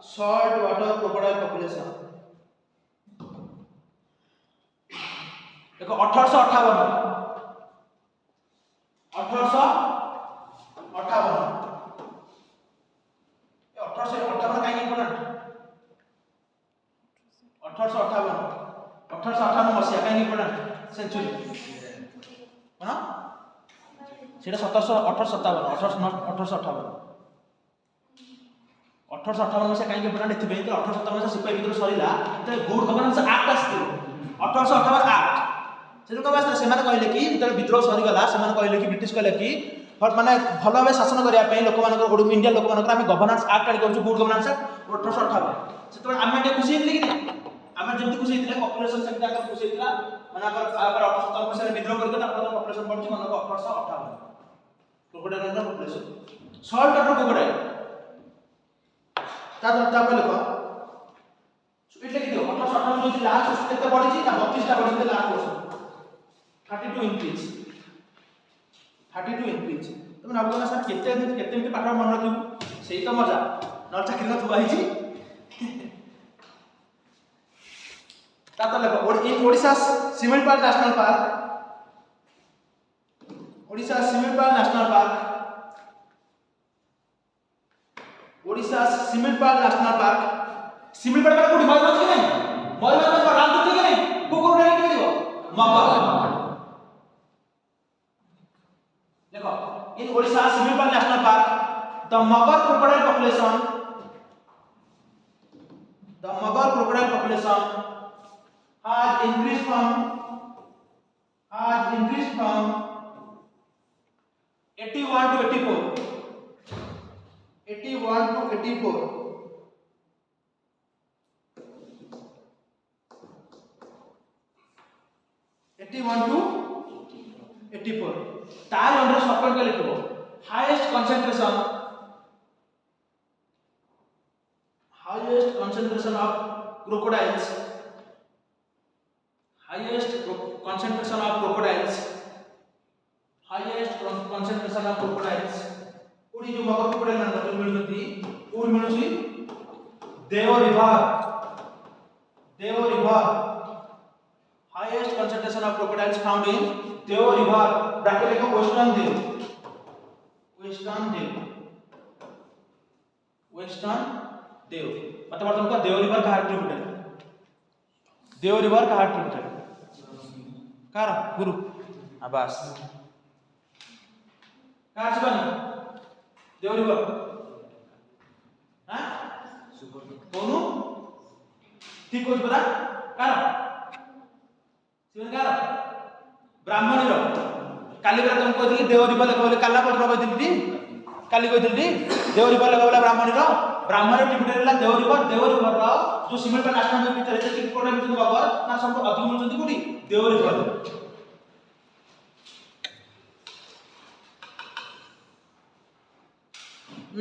salt water crocodile population देखो 1858 कहीं इम्पोर्टेंट 1858 मसीहा कहीं इम्पोर्टेंट सेंचुरी कौन सेटा 1757 1858 मसीहा कहीं इम्पोर्टेंट एथि 1857 मसीहा सिपाही विद्रोह सरीला तो गुड गवर्नेंस एक्ट आसी 1858 एक्ट से कब आसला से कहले कि जो विद्रोह सरीगला से कहले कि ब्रिटिश कहले कि माने भल भाव शासन करने लोक मान इंडिया लोक मान गवर्नेंस एक्ट आड कर गुड गवर्नेंस एक्ट 1858 से आम खुशी होते कि आम जमी खुशी होते पपुलेसन से खुशी होता मैंने 1857 मसीह विद्रोह करके पपुलेसन बढ़ी मन 1858 क्रोकोडाइल पपुलेसन 100 टन क्रोकोडाइल लिख इट लिखि दियो 1858 जो लास्ट केते बढ़ी ना 32 टा बढ़ी लास्ट वर्ष 32 इंक्रीज तुम भाव ना सर केते मिनट पाठ मन रखिबू सेही तो मजा न चाकरी न थुआ हिची तातो लेखो in Odisha Similipal national park Odisha Similipal national park Similipal का कोडी मयूरभंज के नहीं मयूरभंज का रामपुर के नहीं कुकुर डाली के दियो मगर देखो in Odisha Similipal national park the mugger crocodile population has increased from 81 to 84 तार अंडर शॉर्टकट का लिखो हाईएस्ट concentration of crocodiles कोडी जो मगर क्रोकोडाइल ना जो मिलती कोड मिलुसी Deo river highest concentration of crocodiles found in Deo river bracket लिखो वेस्टर्न देव मतलब वर्तमान का देव रिवर का ट्रिब्यूटरी कार गुरु आबास कार जीवन देव रिवर हां कोनु ठीक हो बरा कार सीवन कार ब्राह्मणी रो काली बेला तुम कहथि देव रिवर लगा बोले काला पत्र कहथि काली कहथि देव रिवर लगा बोला ब्राह्मणी ट्रिब्यूटरी ला देव रिवर रो जो सिमिलपाल नेशनल पार्क भीतर जे कोडा मिथुन बाबर ना सब अधिक मिलुंती कोडी देव रिवर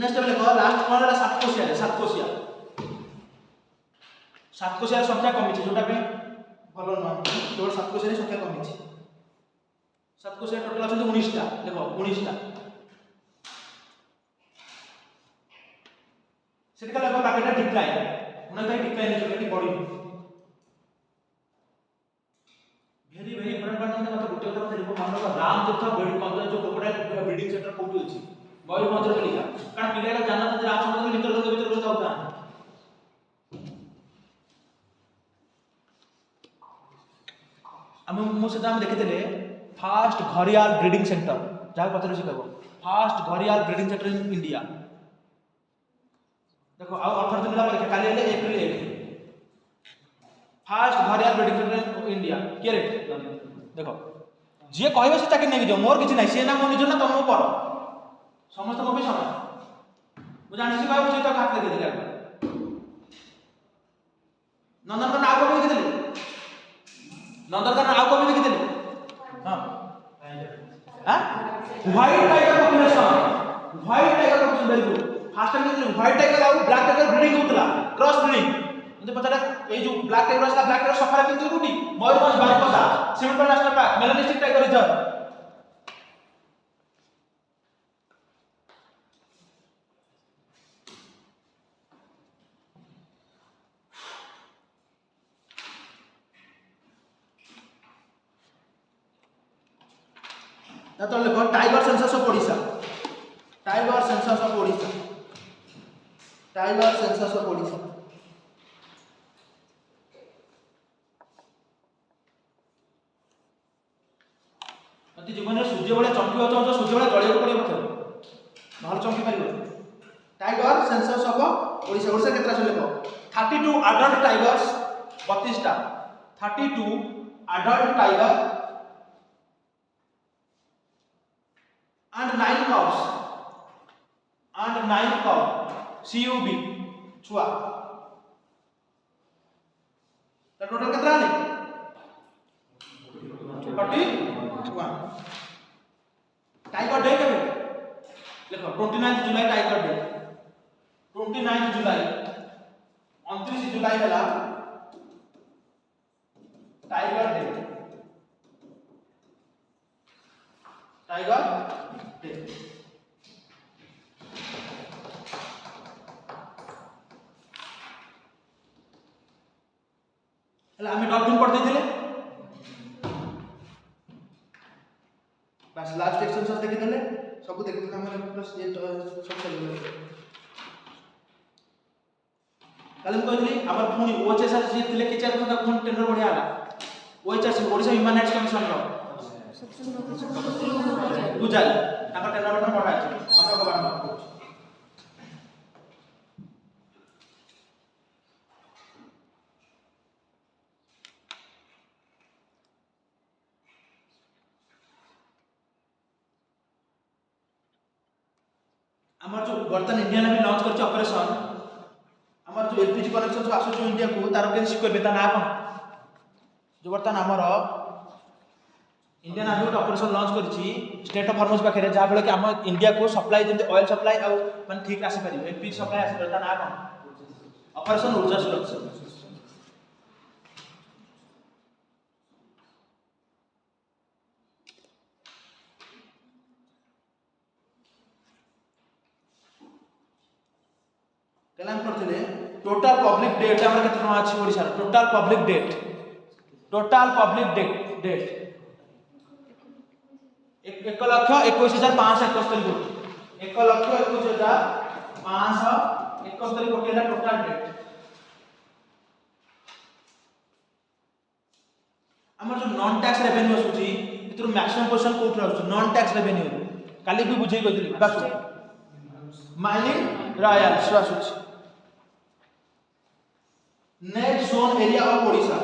नेक्स्ट देखो लास्ट कोन ला सातकोशिया संख्या कमी छै जोटा पे भलो न केवल सातकोशिया संख्या कमी छै सातकोशिया टोटल अछि 19 टा देखो 19 टा सेटिका लगो बाकीटा डिक्लाइन डिक्लाइन बॉडी वेरी इंपोर्टेंट बात मत गोटे कथा देखो मान लो राम तीर्थ कंदर जो क्रोकोडाइल ब्रीडिंग सेंटर कोठी अछि मयूरभंज रे लिखा कारण पिलाटा जानना जे राम समुद्र भीतर जाउता हम देखते फास्ट घरियाल ब्रीडिंग सेंटर जहाँ पचार से कह fast gharial breeding centre in India देखो आउ 18 दिन परीक्षा काली हेले April 1 fast gharial breeding centre in India के रेट देखो जे कहबे से चाकरी नहीं जो मोर किछि नहीं से ना मो निजो ना तुम पर समस्त को भी समान मु जानि सी कहबो से तो खात लगे दिला नंदनकानन आउ को लिखि देले नंदनकानन आउ को लिखि देले हां white tiger population very good fast time white tiger और ब्लैक टाइगर ब्रीडिंग होतला क्रॉस ब्रीडिंग म्हणजे पता ए जो ब्लैक टाइगर असला ब्लैक टाइगर सफर किंतु कोठी Mayurbhanj Baripada Similipal national park melanistic tiger reserve तो लिखो tiger census of Odisha, tiger census of Odisha, tiger census of Odisha. अति जीवन में सूर्य भाया चमक चाहूँ सूर्य भाया जलिया पड़े पड़े ना चमकी पार। Tiger census of Odisha, Odisha केतरा से लिखो 32 अडल्ट टाइगर्स 32टा, 32 adult tiger and 9 cows and 9 cow CUB छुआ। तो टोटल कितना है 41। टाइगर डे कब लिखो 29 जुलाई टाइगर डे, 29 जुलाई 29 जुलाई है टाइगर डे, टाइगर डे। आम डॉल्फिन पढ़ते थे बस लास्ट एक्सटेंशन देखिदेले सब देखिदेले हम प्लस ये सब चल काले हम कहली हमर पुनी ओएचएसआर जे थिले के चार था पुनी टेंडर बढ़िया आला ओएचएसआर ओडिशा ह्यूमन राइट्स कमिशन रो बुझाल ताकर टेंडर बटन पढ़ा अछि हमरा को बात हमर जो वर्तमान इंडिया ने भी लॉन्च करछ ऑपरेशन हमर जो एलपीजी कनेक्शन जो आसु जो इंडिया को तार के सिक्योर बेता ना कोन जो वर्तमान हमर इंडियन आर्मी ऑपरेशन लॉन्च करछि स्टेट ऑफ हॉर्मोज पाखे जहा बेले कि हम इंडिया को सप्लाई जंते ऑयल सप्लाई आ माने ठीक आसी पारि एलपीजी सप्लाई आसी बेता ना कोन ऑपरेशन ऊर्जा सुरक्षा। कलाम करथिले टोटल पब्लिक डेट हमर केतना अछि Odisha total public debt, total public debt 1,21,571 कोटी, 1,21,571 कोटी है टोटल डेट। हमर जो नॉन टैक्स रेवेन्यू आसुची इतरो मैक्सिमम पोर्शन कोठ रहउछ नॉन टैक्स रेवेन्यू काली भी बुझै गथिली बस माइनिंग रॉयल्स आसुची। Net zone area of Odisha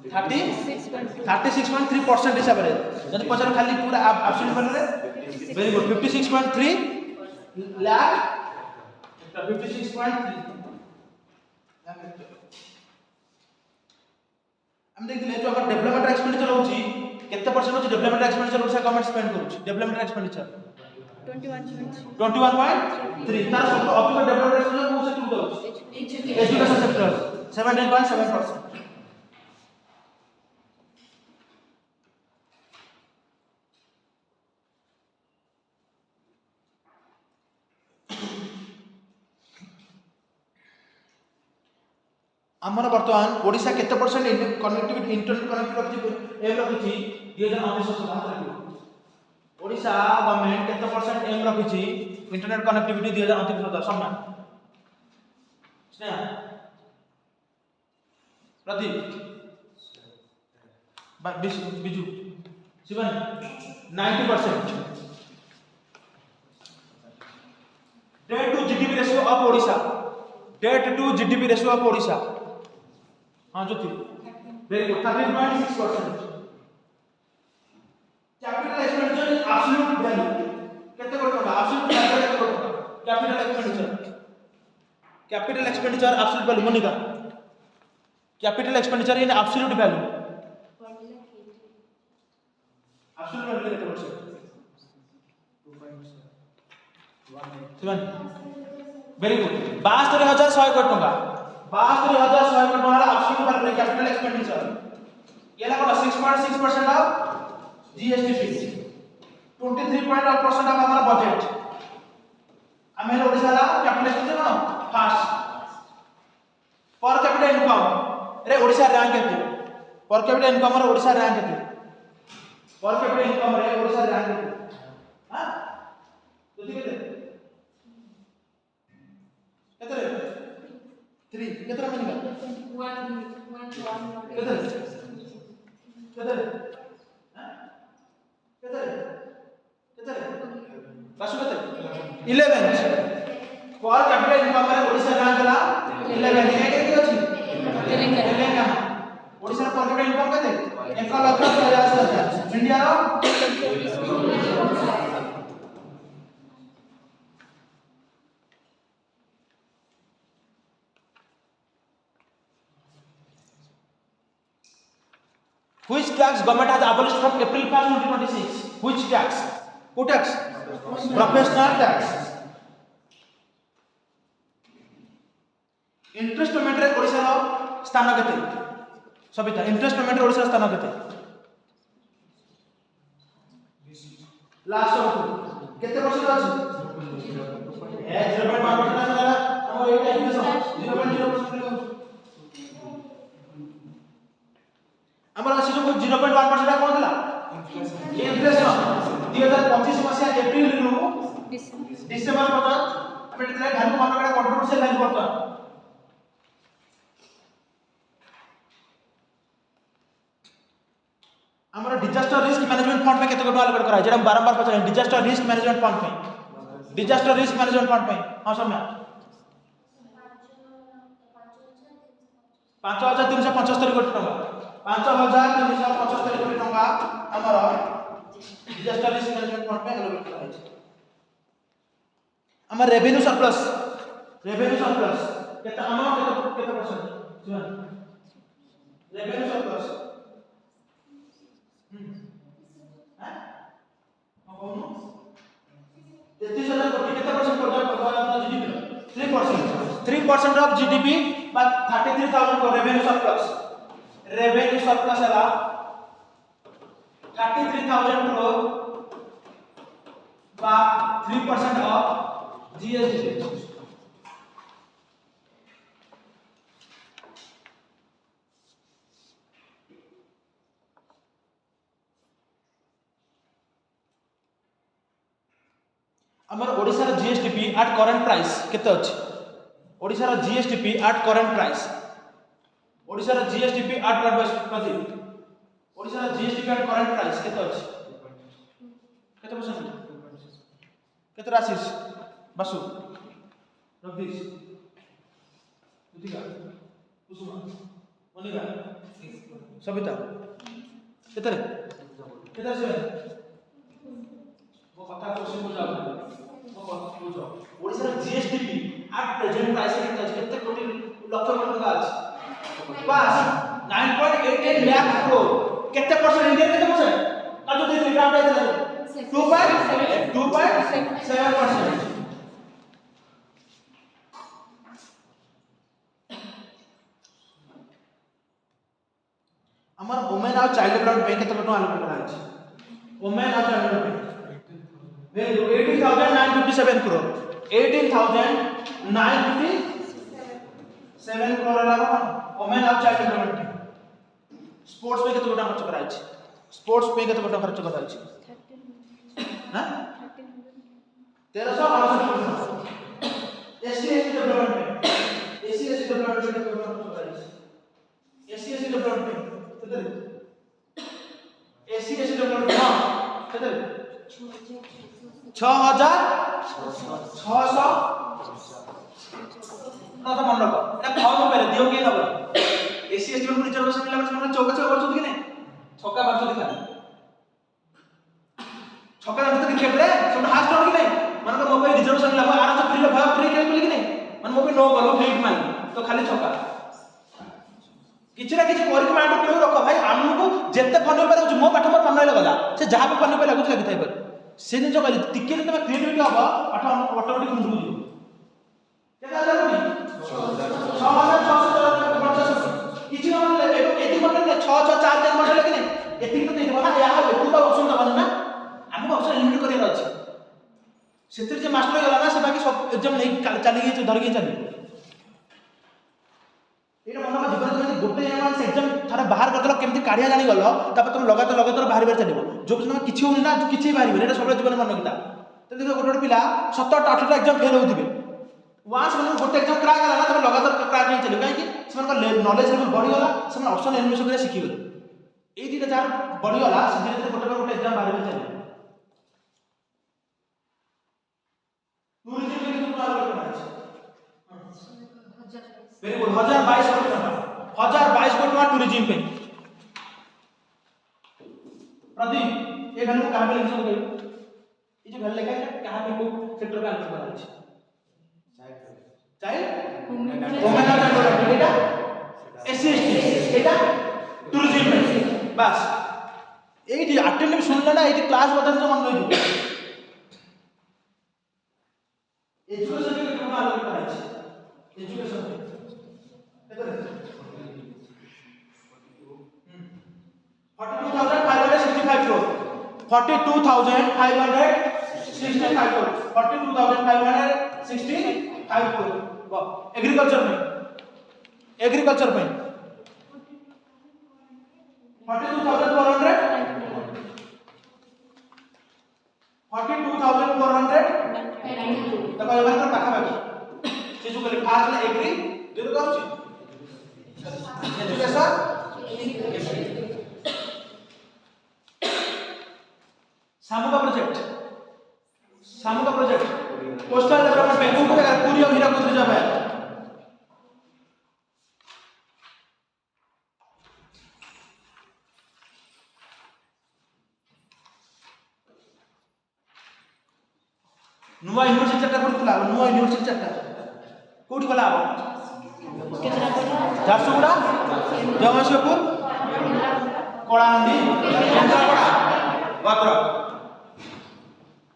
36.3% हिसाब रे जदि पचार खाली पूरा एब्सोल्यूट वैल्यू रे वेरी गुड 56.3 लाख 56.3 हम देखिले जो हमर डेवलपमेंट एक्सपेंडिचर होची केते परसेंट होची development expenditure Odisha government spend करूची डेवलपमेंट एक्सपेंडिचर 21.3 तार सब ऑफिस डेवलपमेंट एक्सपेंडिचर को से टू होची एजुकेशन सेक्टर 17.7%। हमर वर्तमान ओडिशा केते परसेंट कनेक्टिविटी इंटरनेट कनेक्टिविटी रखि एम रखि 2029 हाथ रखि ओडिशा गवर्नमेंट केते परसेंट एम रखि इंटरनेट कनेक्टिविटी 2029 सम्मान Sneha Pradeep Biju Shivan 90% debt to GDP ratio of Odisha, debt to GDP ratio of Odisha हाँ Jyoti very good 13.6%। Capital expenditure is absolute value केते कोटी टका एब्सोल्यूट वैल्यू केते कोटी टका capital expenditure absolute value Monika capital expenditure in absolute value absolute value केते percent 2.7 very good 72,100 कोटी टका 72,100 कोटी टका एब्सोल्यूट वैल्यू कैपिटल एक्सपेंडिचर ये लगा 6.6% ऑफ जीएसटी 23.8% ऑफ हमारा बजट हमें ओडिशा ला कैपिटल एक्सपेंडिचर ना फास्ट पर कैपिटल इनकम रे ओडिशा रैंक केते पर कैपिटल इनकम रे ओडिशा रैंक केते पर कैपिटा इनकम रे ओडिसा रैंक हां तो ठीक है केतरे 3 केतरा मानिका 1 केतरे केतरे हां केतरे केतरे Basu केतरे 11th per capita income रे ओडिसा रैंक ला 11 के अछि Telangana Odisha per capita income केते 1,50,000 इंडिया रो Which tax government has abolished from April 1st, 2026? Which tax? Who tax? Professional tax. Interest payment रे ओडिसा रो स्थान केते? सबिता इंटरेस्ट पेमेंट रे ओडिसा स्थान केते? लास्ट ऑफ केते परसेंट अछि? ए 0.1% है हमर एटा इक्वेशन 0.0% हमर से जो 0.1% कोन दिला इन्फ्लेशन 2025 मसिया एप्रिल रु डिसेंबर पର୍ଯ୍यंत ଆମେ ଯେତେବେଳେ ଘରକୁ ମାନକରେ କଣ୍ଟ୍ରିବ୍ୟୁସନ ଲାଗି ବର୍ତ୍ତମାନ ଆମର डिजास्टर रिस्क मैनेजमेंट फंड में केते टका अलॉट करा जेडा बारंबार पचारे डिजास्टर रिस्क मैनेजमेंट फंड पे डिजास्टर रिस्क मैनेजमेंट फंड पे हां सम्या 5375 कोटी टका 5375 कोटी टका हमर डिजास्टर रिस्क मैनेजमेंट फंड पे अलॉट करा है हमर रेवेन्यू सरप्लस केते अमाउंट केते परसेंट सुन रेवेन्यू सरप्लस कौन 33,000 कोटी कितना परसेंट पड़ता है जीडीपी 3% ऑफ जीडीपी बट 33,000 को रेवेन्यू सरप्लस है 33,000 करोड़ बा 3% ऑफ जीएसटी हमर ओडिसा रो जीएसटीपी एट करंट प्राइस केते अछि ओडिसा रो GSDP at current price Odisha रो जीएसटीपी एट करंट प्राइस कथि ओडिसा रो जीएसटीपी एट करंट प्राइस केते अछि केते परसेंट केते राशिस बसु रबिस दुतिका कुसुमा मोनिका सबिता केते केते से वो कथा क्वेश्चन बुझाओ Odisha GSDP at present price केते कोटी लाख टका अछि बस 9.88 लाख करोड़ केते परसेंट इंडिया केते परसेंट आ जो दे ग्राम प्राइस 2.7% हमर वुमेन और चाइल्ड डेवलपमेंट बैंक केते टका अलॉट करा अछि वुमेन और चाइल्ड डेवलपमेंट 18,957 crore 18,957 crore लागा वुमेन और चाइल्ड डेवलपमेंट स्पोर्ट्स पे केते टका खर्च करा अछि स्पोर्ट्स पे केते टका खर्च करा अछि हां 1368 एससी डेवलपमेंट एससी डेवलपमेंट केते टका खर्च करा अछि एससी डेवलपमेंट केते एससी डेवलपमेंट हां केते 6,600 ना तो मन रखो ना फॉर्म पे दियो के ना एससी एसटी में रिजर्वेशन मिला मतलब चौका वर्ष कि नहीं छक्का वर्ष दिखा छक्का वर्ष तो खेल रे सब हाथ टोन कि नहीं मन को मोबाइल रिजर्वेशन मिला आराम से फ्री खेल कि नहीं मन मोबाइल नो बोलो फ्री मान तो खाली छक्का किछि ना किछि कर के माइंड क्लियर रखो भाई हमको जेते फन पे मो पाठ मोर मन गला से जहां भी फन पे लागु लगी थाई पर से दिन जो कहली टिके तमे क्रिएटिविटी हबा पाठ ऑटोमेटिक मुंड बुझियो केता लागुनी 6,650 किछि ना मतलब एति मतलब 6,6,4 दिन मतलब कि नहीं एति तो नहीं बना या तू तो ऑप्शन दबन ना हमको ऑप्शन लिमिट करियर अछि सेतिर जे मास्टर गला ना से बाकी सब एग्जाम नहीं चली गई तो धर के चली एटा मन जीवन में गोटे से एग्जाम थारे बाहर करदल केमती काढ़िया जानी गल तापर तुम लगातार लगातार बाहर बाहर चलिबो जो तुम किछि होनी ना किछि बाहर एटा सब जीवन मन किता तो देखो गोटे पिला 7 8 एग्जाम फेल होथिबे वांस मन गोटे एग्जाम क्रैक होला ना तब लगातार क्रैक नहीं चले काहे कि सेमन नॉलेज लेवल बढ़ी गला सेमन ऑप्शन एलिमिनेशन करे सिखि गले एई दिटा जार बढ़ी गला से धीरे धीरे गोटे गोटे एग्जाम बाहर चले टूरिज्म के कितना आगे बढ़ा है वेरी गुड 1022 कोटी टका 1022 कोटी टका टूरिज्म पे प्रदीप ये वैल्यू कहां पे लिख सकते ये जो वैल्यू लिखा है कहां पे को सेक्टर का आंसर करा है चाइल्ड वुमेन और बेटा एससी एटा टूरिज्म पे बस एठी अटेंड सुनला ना एठी क्लास बदन जो मन रही एजुकेशन के कितना आगे बढ़ा है एजुकेशन कितने 42,565 crore 42,565 crore 42,565 crore एग्रीकल्चर में 42,400 तब एवन का पाखा बाकी से जो कले फास्ट ना एग्री देर का होची एजुकेशन सामुका प्रोजेक्ट कोस्टल डेवलपमेंट बैंक को पूरी और हीरा कुछ जाबे नुवा यूनिवर्सिटी चट्टा पड़तला नुवा यूनिवर्सिटी चट्टा कोठी गला केतना पड़ा झारसुगुड़ा जमशेदपुर कलाहांडी केंद्रापड़ा भद्रक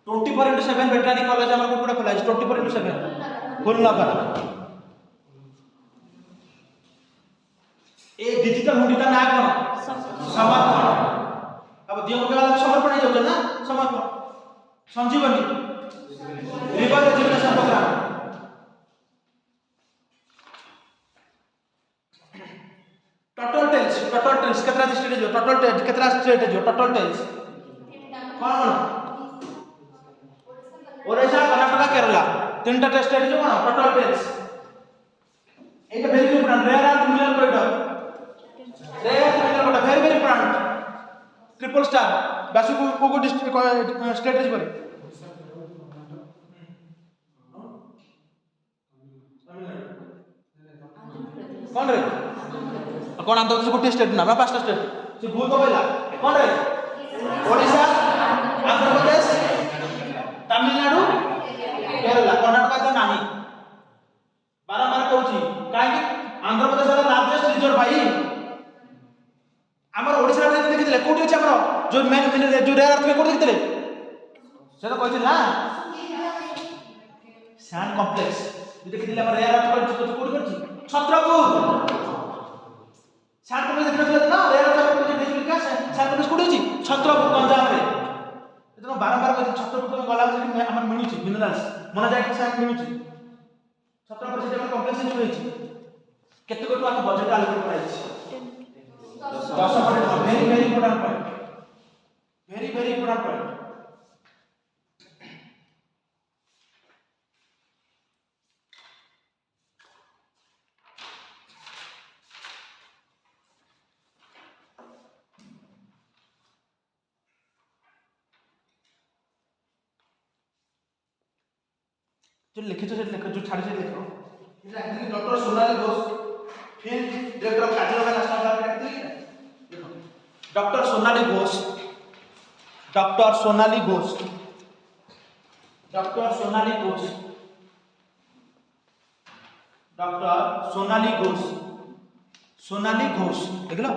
24/7 वेटरनरी कॉलेज हमर कोठा खोला है 24/7 फुलनगर ए डिजिटल हुंडीटा ना कोन समर्पण अब दियो के वाला समर्पण हो जाउ ना Samarpan Sanjeevani river education programme total टेल्स कितना स्टेट है जो टोटल टेल्स कितना स्टेट है जो टोटल टेल्स कौन ओडिशा कर्नाटक केरला तीनटा स्टेट जो कौन टोटल टेल्स एक very important rare earth mineral corridor very very important triple star बासु को डिस्ट्रिक्ट स्टेट है बोले कौन रे कौन आंध्र प्रदेश गोटे स्टेट ना पांचटा स्टेट से भूल को कहला कौन रे ओडिशा आंध्र प्रदेश तमिलनाडु केरला कर्नाटक तो नाही बारंबार कहूची काहे कि आंध्र प्रदेश वाला लार्जेस्ट रिजर्व भाई हमर ओडिशा रे देखिले कोठी अछि हमर जो मेन जो रेयर अर्थ में कोठी देखिले से तो कहछि ना सैंड कॉम्प्लेक्स जो देखिले हमर रेयर अर्थ कोठी करछि छत्रपुर सैंड कॉम्प्लेक्स देखिले ना रेयर अर्थ कोठी देखिले का सैंड कॉम्प्लेक्स कोठी अछि छत्रपुर गंजाम रे एतनो बारंबार कहछि छत्रपुर में गला हमर मिलुछि मिनरल्स मना जाय कि सैंड मिलुछि छत्रपुर से हमर कॉम्प्लेक्स जो होइछि केते कोटी हम बजट आलोकेट कराइछि 10 point very very important point जो लिखित से लिखो जो छाड़ी से लिखो इटा actually doctor Sonali Ghosh field director of Kaziranga national park actually देखो डॉक्टर सोनाली घोष देख लो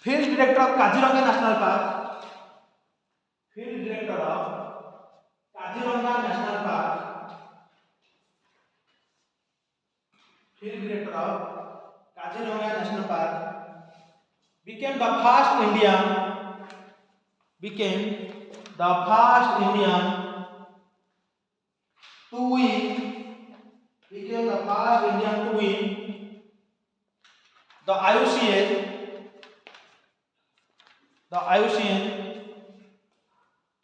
field director of Kaziranga national park became the first Indian to win The IUCN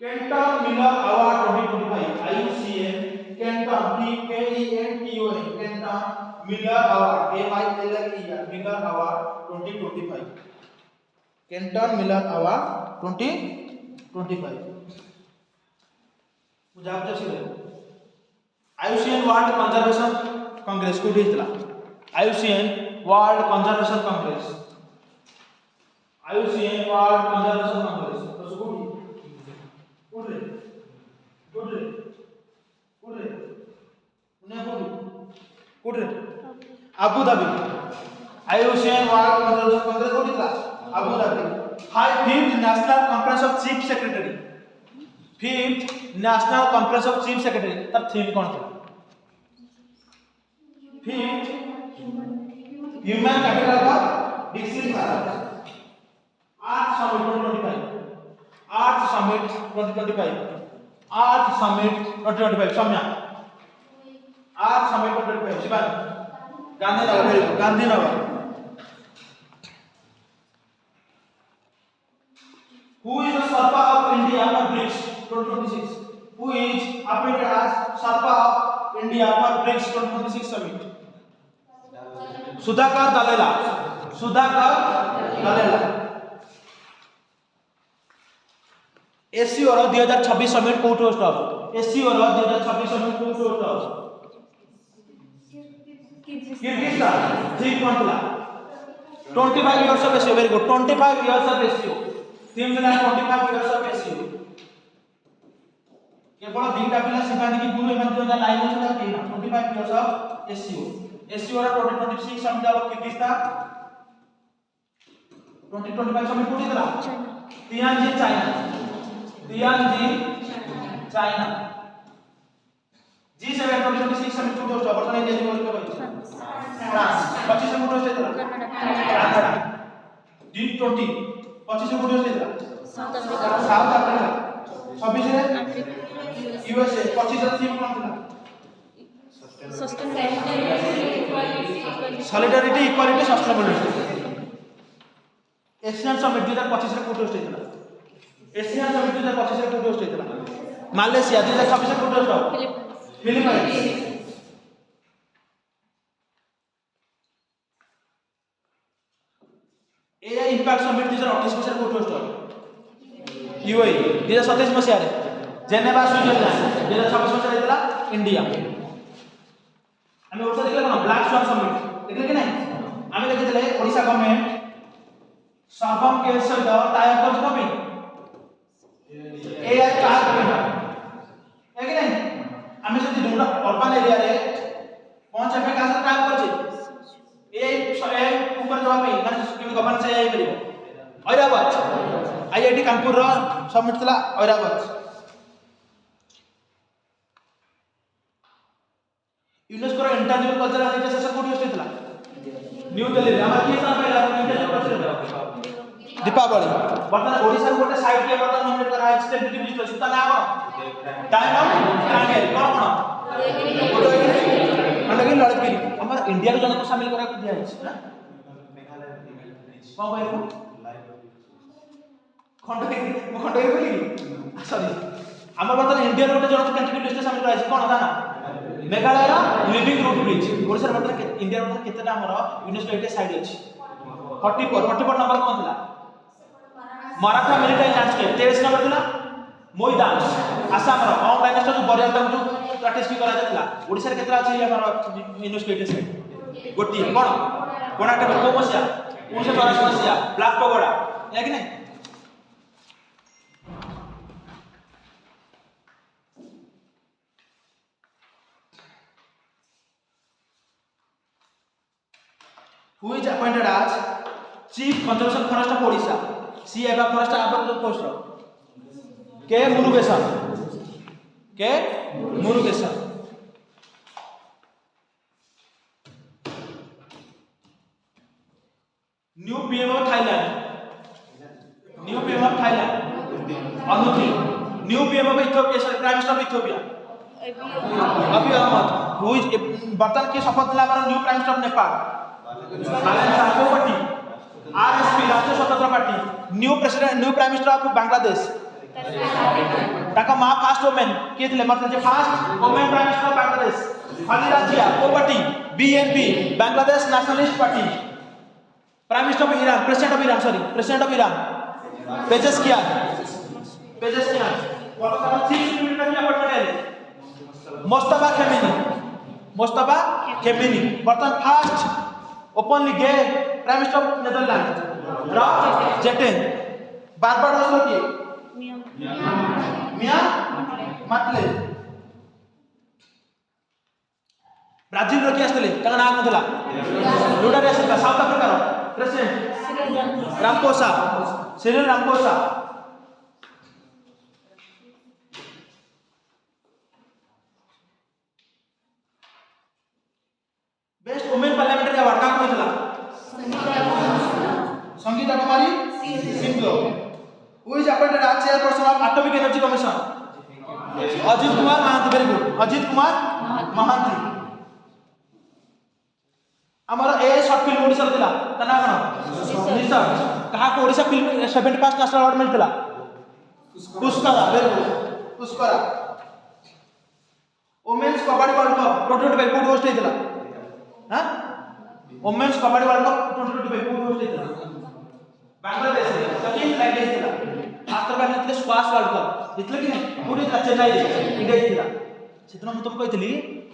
Kenton Miller Award 2025. IUCN Kenton KENTON Kenton Miller Award Miller Award 2025. Kenton Miller Award 2025. बुझा IUCN World Conservation Congress को दिला IUCN World Conservation Congress IUCN World Conservation Congress तो कोठे Abu Dhabi IUCN World Conservation Congress को दिला Abu Dhabi 5th National Conference of Chief Secretary 5th National Conference of Chief Secretary तर theme कौन था 5th Human Capital for District Bharat Arts Summit 2025 Samya Arts Summit 2025 Shivan Gandhinagar Who is the Sherpa of India for BRICS 2026? Who is appointed as Sherpa of India for BRICS 2026 summit? Sudhakar Dallela. SCO ର 2026 summit कोठ host hub SCO ର 2026 summit कोठ host hub Kyrgyzstan ठीक पहुंचला 25 years of SCO very good 25 years of SCO theme दिला 25 years of SCO केवल दीटा पिला सिखाने की गुरु एमन जो लाइन में था केना 25 years of SCO ର 2026 समिट हब किर्गिस्तान 2025 समिट कोठी दिला तियानजिन चाइना G7 2026 समिट कोठी होस्ट हब वर्तमान इंडिया को फ्रांस 25 कोठी होस्ट दिला कनाडा G20 25 कोठी होस्ट दिला साउथ अफ्रीका 26 रे USA 25 रे थीम कोन दिला solidarity equality sustainability Asian summit 2025 रे कोठी होस्ट दिला एशियन समिट 2025 रे कोठी होस्ट दिला मालयेशिया 2026 रे कोठी host Philippines AI impact summit 2028 रे कोठी होस्ट UAE 2027 मसिया रे जेनेवा स्विट्जरलैंड 2026 मसिया रे दिला इंडिया हमें ओडिसा देखले कोन ब्लैक स्वान समिट देखले कि नहीं हमें देखिले ओडिसा गवर्नमेंट सर्वम के सहित टाई अप करछ कमे AI कार्ड है कि नहीं हमें से दुरा अर्बन एरिया रे कौन से पे का टाई अप करछ AI ऊपर जवाब में माने गवर्नमेंट से AI करियो ऐरावत IIT कानपुर रो समिट तला ऐरावत यूनेस्को रो इंटेंजिबल कल्चरल हेरिटेज सेशन कोठी होस्ट तला न्यू दिल्ली रे हमर की साथ पहिला इंटेंजिबल कल्चरल दीपावली वर्तमान ओडिसा रो गोटे साइट के वर्तमान नॉमिनेट करा है स्टेबिलिटी लिस्ट अछि ता नाम टाइम ऑफ ट्रांगेल कोन अंडगिरी लड़किरी हमर इंडिया रो जन को शामिल करा के दिया है कोन कहलु खंडगिरी बोली सॉरी हमर वर्तमान इंडिया रो गोटे जन को कंट्री लिस्ट शामिल करा है कोन था ना मेघालय रा लिविंग रूट ब्रिज ओडिसा रो इंडिया रो केतेटा हमर यूनेस्को हेरिटेज साइट अछि 44 नंबर कोन थिला मराठा मिलिटरी लैंडस्केप 23 नंबर थिला मोइदान आसाम रो ऑन डायनेस्टी जो बरियादम जो प्रैक्टिस की करा जातला ओडिसा रे केतरा अछि हमर यूनेस्को हेरिटेज साइट गोटी कोन कोना टेबल को मसिया 1984 मसिया ब्लैक पगोड़ा है कि नहीं who is appointed as chief conservation forest of Odisha CF forest above post K Murugesan new PM of Thailand Anuti new PM of Ethiopia Prime Minister of Ethiopia Abiy Ahmed who is वर्तमान के शपथ लेला new prime minister of Nepal बालेंसा को party RSP Rashtriya Swatantra party new prime minister of Bangladesh ताका मां first women के थे मतलब जे first women prime minister of Bangladesh Khaleda Zia को party BNP Bangladesh nationalist party prime minister of Iran president of Iran Pezeshkian वर्तमान 6 मिनट का अपॉइंटमेंट मोस्तफा खेमेनी वर्तमान first openly gay prime minister of Netherland Rob Jetten Barbados रो के Mia Mottley Brazil रो के आस्तले ताका नाम नथला लुडारे सिल्वा साउथ अफ्रीका रो president Ramaphosa Cyril Ramaphosa best women parliamentary award का मिलला Sangeeta Kumari Singh who is appointed as chairperson of atomic energy commission Ajit Kumar Mohanty very good Ajit Kumar Mohanty हमर ए शॉर्ट फिल्म ओडिसा दिला तना कोन निसर कहा को ओडिसा फिल्म 75 नेशनल अवार्ड मिलतला Pushkara very good Pushkara women's kabaddi world cup 2025 कोड होस्ट हेतला हां वुमेन्स कबड्डी वर्ल्ड कप 2025 कोड होस्ट हेतला बांग्लादेश रे सचिन लाइक हेतला आफ्टर का नेतले स्क्वाश वर्ल्ड कप इतले कि पूरी चेन्नई इंडिया हेतला सेतना हम तुमको कहतली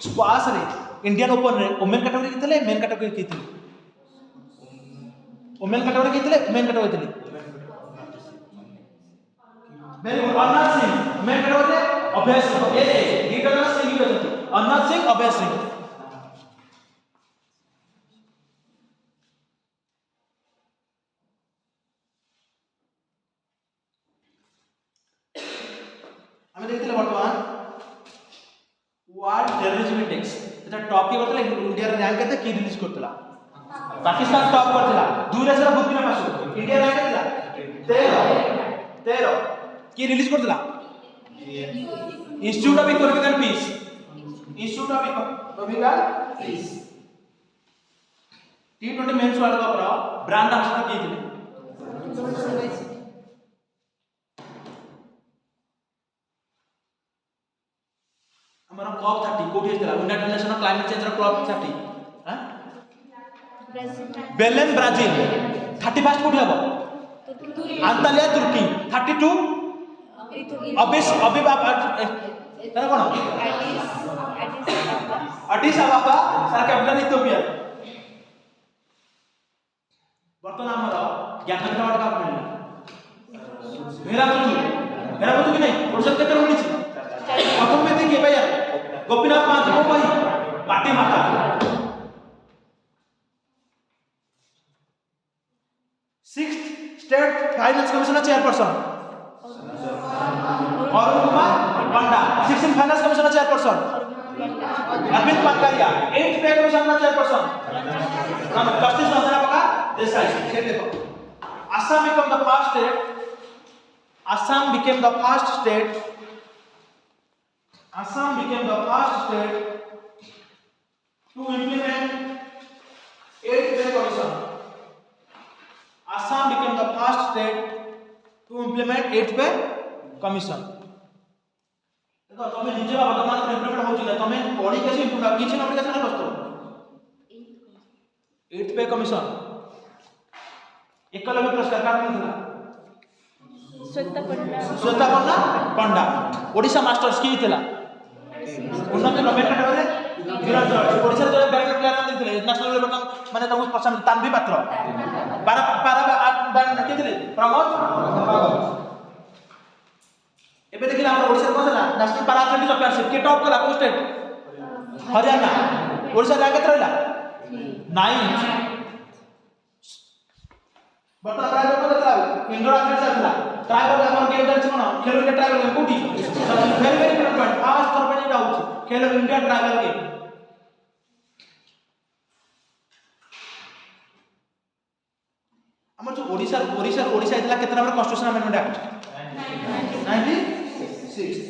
स्क्वाश रे इंडियन ओपन रे वुमेन कैटेगरी कितले मेन कैटेगरी कितले वुमेन कैटेगरी कितले मेन कैटेगरी कितले very good Anant Singh main category Abhay Singh ये दीटा जन सिंह होते अनंत सिंह अभय सिंह हमें देखते वर्तमान वर्ल्ड टेररिज्म इंडेक्स एटा टॉप के करतला इंडिया रे रैंक केते की रिलीज करतला पाकिस्तान टॉप करतला दुई राष्ट्र बुर्किना फासो इंडिया रैंक केतला 13 की रिलीज करतला institute of economic and peace institute of economic and peace T20 men's world cup रो ब्रांड आंसर की थिले हमारा क्लब 30 कोठी हेतला यूनाइटेड नेशन क्लाइमेट चेंज रो क्लब 30 हां बेलेन ब्राजील 31 कोठी हबो अंतालिया तुर्की 32 अबे तारा कोन अडिस अबाबा सारा कैपिटल इथियोपिया वर्तमान हमर ज्ञान अवार्ड का मिलला मेरा बुतु कि नहीं ओडसा केते मिलछि प्रथम में देखिए भैया गोपीनाथ महांती को भाई पार्टी माता 6th state finance commissioner chairperson Arun Kumar Panda 16th finance commissioner chairperson Arvind Panagariya 8th pay commissioner chairperson justice Ranjana बका देसाई ये देखो Assam became the first state Assam became the first state to implement 8th pay commission. Assam became the first state to implement 8th pay commission. देखो तमे निजे वर्तमान implement होची ना तमे पढी केसी इम्प्लीमेंट किछि एप्लीकेशन है बस्तो 8th pay commission एकलव्य पुरस्कार का मिलला श्वेता पंडा ओडिशा मास्टर्स की थिला उन्नत नोबेल कैटेगरी गिरंज ओडिशा रे बैक प्लेयर दिथिले नेशनल लेवल माने तमु पसंद तानवी पात्र पारा के थिले प्रमोद एबे देखिला हमर ओडिशा कोसला नेशनल पारा एथलेटिक्स चैंपियनशिप के टॉप कला को स्टेट हरियाणा ओडिशा ला केत रहला 9 बता प्राइवेट को देला इंडोर एथलेटिक्स था ट्राइबल हमर गेम दर्ज कोन खेलो इंडिया ट्राइबल गेम कोठी very very important point fast थर पे जाउछ खेलो इंडिया ट्राइबल गेम हमर जो ओडिशा इतला केतना number constitution amendment act 96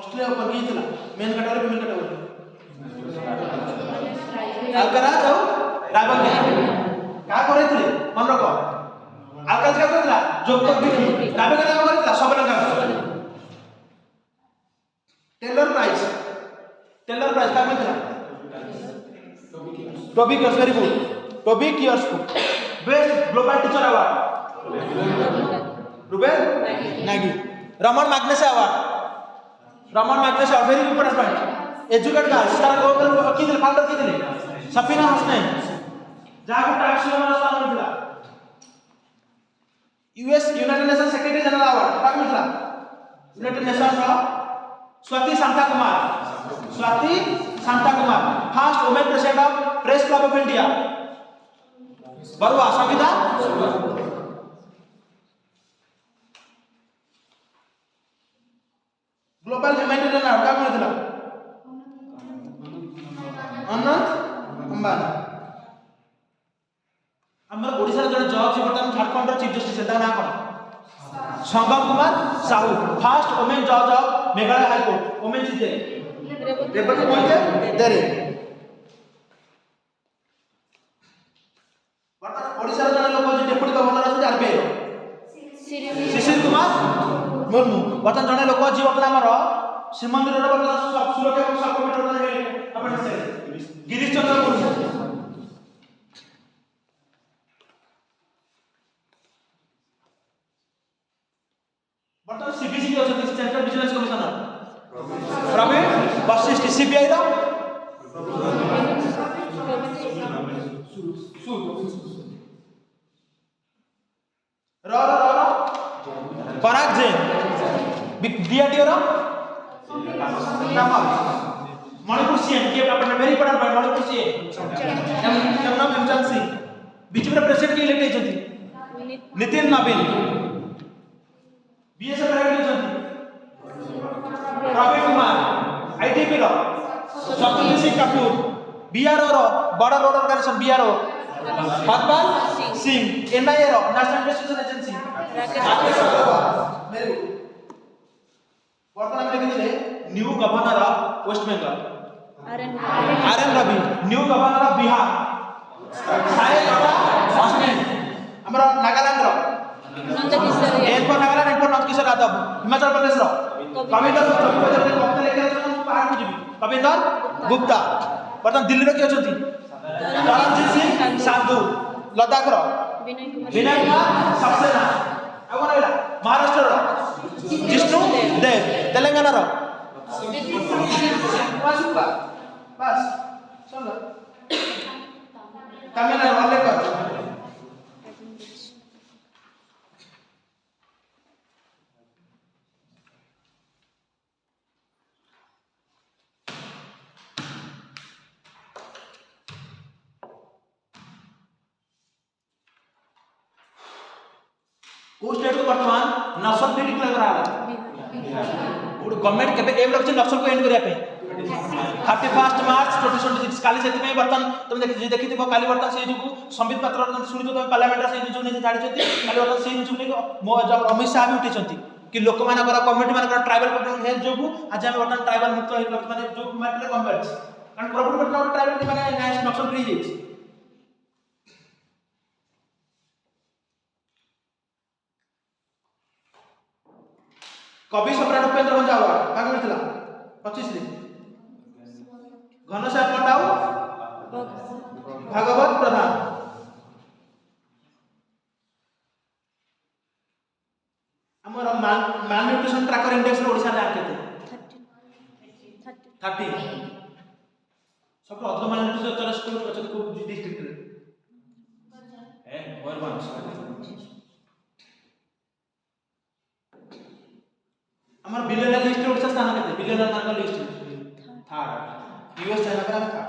Australia ऊपर की थिला main category female category Alcaraz और राइवल के का करे थे मन रखो अल्काराज का थिला जोकोविक भी राइवल का करे थिला सबलंका टेलर प्राइस का मिला topic is very good topic yours best global teacher award Ruben Nagi Raman मैग्नेस award very important point educate girls तार ग्लोबल की दिल फाउंडर की दिल सफीना हसनैन जाको टैक्स में स्थान मिला US United Nation secretary general award का मिला यूनाइटेड नेशन रो Swati Shanta Kumar first women president of press club of India Barua संविदा ग्लोबल ह्यूमैनिटेरियन अवार्ड का मिला अनंत अंबानी हमर ओडिसा रे जण जज बर्तमान झारखंड रो चीफ जस्टिस एता ना कोन संगम कुमार साहू फर्स्ट वुमेन जज of Meghalaya high court women जीते रेवती मोहिते देरे बर्तमान ओडिसा रे जण लोक जे डेप्यूटी गवर्नर अछि आरबीआई शिशिर कुमार मुर्मू बर्तमान जण लोक जे बर्तमान हमर श्रीमंदिर रो बर्तमान सुरक्षा सब कमिटी रो हेले अपन से गिरीश चंद्र मुर्मू बर्तमान सीबीसी के अछि central vigilance commissioner Praveen Vashisht CBI रो पराग जैन डीआरडीओ रो मणिपुर सीएम के अपन very important point Manipur CM नाम हेमचंद सिंह बीजेपी प्रेसिडेंट के इलेक्ट होती नितिन नवीन बीएसएफ प्राइवेट होती प्रवीण कुमार आईटीपी रो सत्यजीत सिंह कपूर बीआरओ रो border road organisation BRO Harpal Singh NIA रो national investigation agency Rakesh Aggarwal very good वर्तमान में देखिले new governor of West Bengal RN Ravi new governor of Bihar सारे हसनैन हमरा नागालैंड रो एरपो नागालैंड एरपो नंदकिशोर यादव हिमाचल प्रदेश रो कविंदर कविता लेके पहाड़ को जीवी कविंदर गुप्ता वर्तमान दिल्ली रो के अछंती तरनजीत सिंह संधू लद्दाख रो विनय कुमार सक्सेना आगो रहला महाराष्ट्र रो जिष्णु देव तेलंगाना रो बस चलो तमिलनाडु वाले कर को स्टेट को वर्तमान नक्सल फ्री डिक्लेयर कराला गवर्नमेंट केबे एम रखछ नक्सल को एंड करिया पे 31 मार्च 2026 काली सेति में वर्तमान तुम देखिथिबो काली वर्तमान से जुगु संबित पत्र सुनितो तुम पार्लियामेंट से जो ने जानि छथि काली वर्तमान से जुगु ने मो जब अमित शाह भी उठी छथि कि लोक मानकर कम्युनिटी मानकर ट्राइबल कम्युनिटी हेल्थ जोगु आज हम वर्तमान ट्राइबल मुक्त होई वर्तमान जो मैटर कन्वर्ट कारण प्रॉपर्टी वर्तमान ट्राइबल माने नक्सल फ्री जेछि कवि सम्राट उपेंद्र भंजा अवार्ड काग मिलथिला 25 रे घनश्याम पंडाउ भागवत प्रधान हमर मान न्यूट्रिशन ट्रैकर इंडेक्स रो ओडिसा रैंक केते 30 सब अधिक मान न्यूट्रिशन चला स्कूल अछि को डिस्ट्रिक्ट रे मयूरभंज हमर बिलियनर लिस्ट ओडिसा स्थान केते बिलियनर मानक लिस्ट थर्ड यूएस चाइना पर थर्ड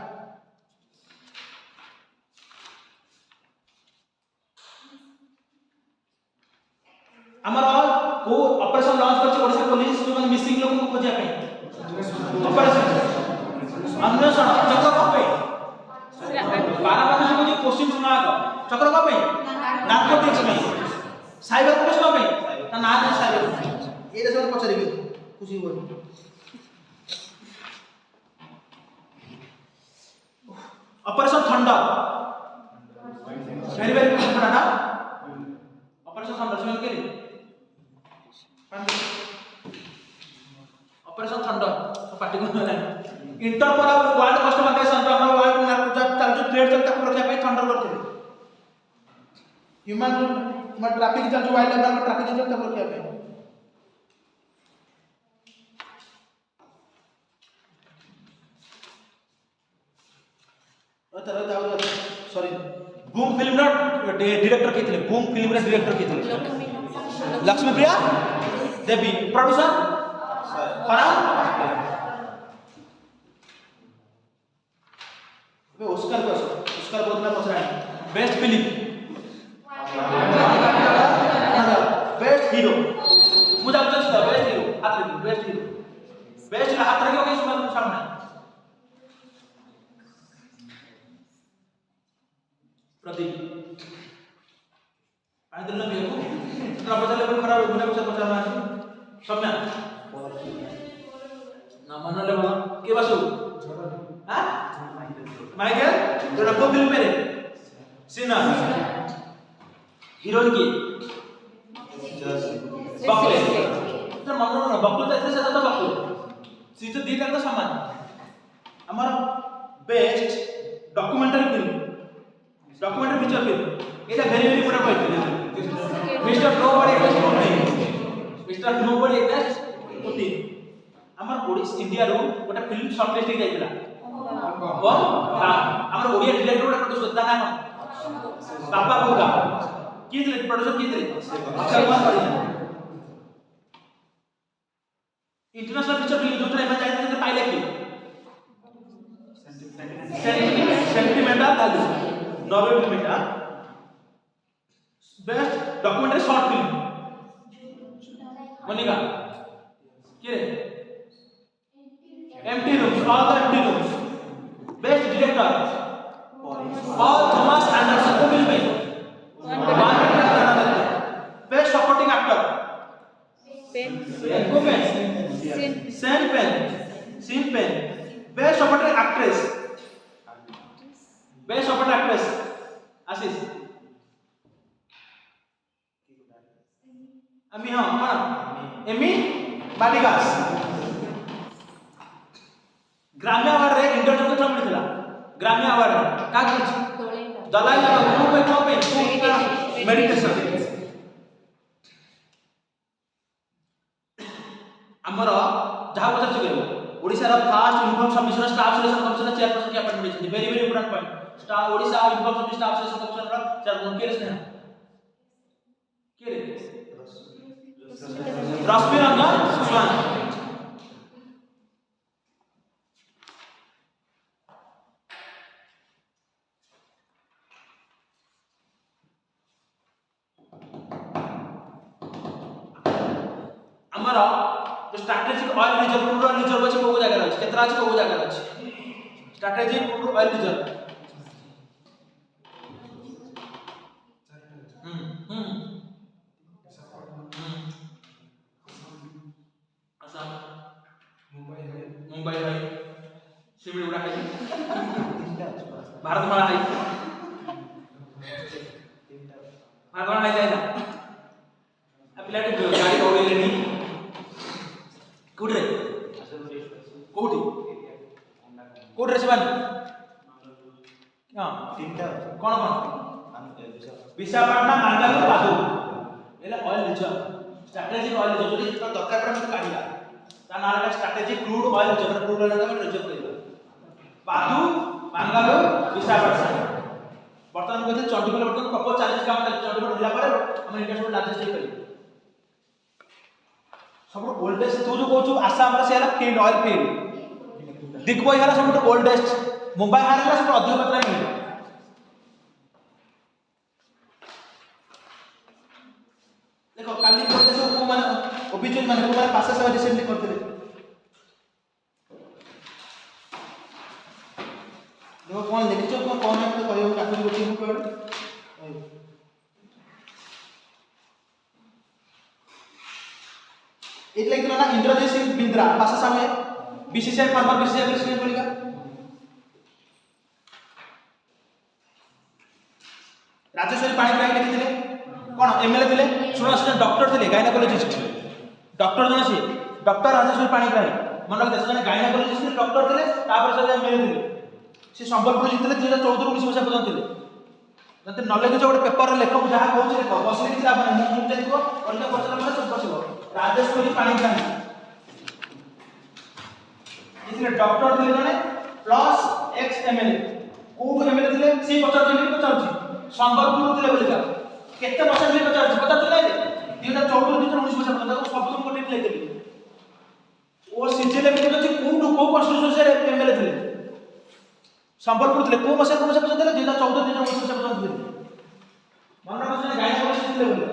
हमर को ऑपरेशन लॉन्च करछि ओडिसा पुलिस जो मन मिसिंग लोग को खोजिया पे ऑपरेशन अन्वेषण चक्र कपे 12 मास जो क्वेश्चन सुना आगो चक्र कपे नार्कोटिक्स में साइबर पुलिस कपे ता ना साइबर ये सब पछरिबे खुशी हो operation thunder very very important ना ऑपरेशन थंडर सुन के ऑपरेशन थंडर पार्टी को Interpol world customer care centre हम वर्ल्ड चल जो ट्रेड चलता को रखिया पे थंडर करते ह्यूमन ट्रैफिक चल जो वाइल्ड लाइफ ट्रैफिक चलता को रखिया पे सॉरी बूम फिल्म डायरेक्टर के थे बूम फिल्म डायरेक्टर के थे लक्ष्मी प्रिया देवी प्रोड्यूसर फरहान वे ऑस्कर बहुत ना पसरा बेस्ट फिल्म बेस्ट हीरो मुझे अब चलता बेस्ट हीरो बेस्ट हाथ रखियो के सामने प्रदीप पानी दिल में बियो तो आप चले बन खराब होने को पचार मार सम्या ना मन ले बोला के बसु हां माइकल तो रखो फिल्म मेरे सीना हीरोइन की बकले तो मन ना बकले तो ऐसे से तो बकले सीट दी तक तो समान हमारा best documentary film documentary feature film এটা very very important point mister nobody exist করতে মিস্টার নোবডি এক্সিস্ট করতে আমার ওড়িশ ইন্ডিয়া रो গোটা ফিল্ম শর্ট লিস্ট হই যাইতিলা কোন আমার ওড়িয়া ডিরেক্টর গোটা প্রডিউস করতা না বাবা বুগা কি দিলে প্রডিউসর কি দিলে অক্ষয় কুমার করি इंटरनेशनल फीचर फिल्म जो एम चाहिए पाइले की सेंटिमेंटल वैल्यू नॉर्वे फिल्म का best documentary short film Monika के रे empty rooms all the empty rooms best director Paul Thomas Anderson को मिल गई best supporting actor Penn Sean Penn Sean Penn best supporting actress best supporting actress Ashish अमी हां कौन Amy बालिगास ग्राम्य अवार्ड रे इंटर जो केतना मिलथिला ग्राम्य अवार्ड का कुछ दलाई लामा ग्रुप पे को पे मेडिटेशन हमर जहा पचार छके ओडिसा रा first uniform submission staff selection commission chairperson के अपॉइंटमेंट छै very very important point staff Odisha uniform submission staff selection commission रा चेयरपर्सन के रे रश्मि रंजन स्वान हमारा जो strategic oil reserve crude oil reserve अछि को जगह अछि केतरा अछि को जगह अछि strategic crude oil reserve Assam Mumbai है शिमिल उड़ा है भारतमाला है भारतमाला है जाइना अपिलाटी गाड़ी ओडे लेनी कोडरे कोठी कोडरे सेवन हां तीनटा कोन विशाखापट्टनम मंगलूर बादू एला oil reserve strategic oil reserve जो दरकार पड़े मत काढिला ता नाला strategic crude oil reserve crude oil का रिजर्व करिला बादू मंगलूर विशाखापट्टनम वर्तमान को चंडीगढ़ वर्तमान प्रॉपर चैलेंज काम चंडीगढ़ जिला पर हम इंडिया सब लार्जेस्ट है करी सब ओल्डेस्ट तू जो कहू आसाम रे सेला फील्ड ऑयल फील्ड दिग्बई हला सब ओल्डेस्ट मुंबई हला सब अधिक मात्रा में देखो काली कोटे सब को माने ओबीचुअल माने को माने पास से रिसेंटली करथिले देखो कोन लिखिछो को कोन में कहयो काकुली गोटी मु कहले एक लाइक ना इंद्रजीत सिंह बिंद्रा पास सामने बीसीसीआई फॉर्मर बीसीसीआई प्रेसिडेंट बोलिका राजेश्वरी पाणिग्राही लिखिथिले कोन एमएलए थिले सुनो से डॉक्टर थिले गायनेकोलॉजिस्ट डॉक्टर जने से डॉक्टर राजेश्वरी पाणिग्राही मन रखते जने गायनेकोलॉजिस्ट डॉक्टर थिले तापर से एमएलए थिले से संबलपुर जितले 2014 19 मसिया पर्यंत थिले जते नॉलेज जो गोटे पेपर रे लेखक जहा कहू छै लेख बस लिखि आप मुझे देखो अन्य क्वेश्चन में सब बसिबो राजेश्वरी पाणिग्राही इसलिए डॉक्टर थिले जने प्लस एक्स एमएलए को एमएलए थिले सी 50 जन को चाहूची संबलपुर थिले बोलिका केते परसेंट ले चाहूची पता चले 2014 2019 मसिया पर्यंत सब तुम कोटे ले देली ओ सिजिल में जो को कॉन्स्टिट्यूशन से एमएलए थिले संबलपुर थिले को मसिया पर्यंत थिले 2014 2019 मसिया पर्यंत थिले मन रखने गायनेकोलॉजिस्ट थिले बोलिका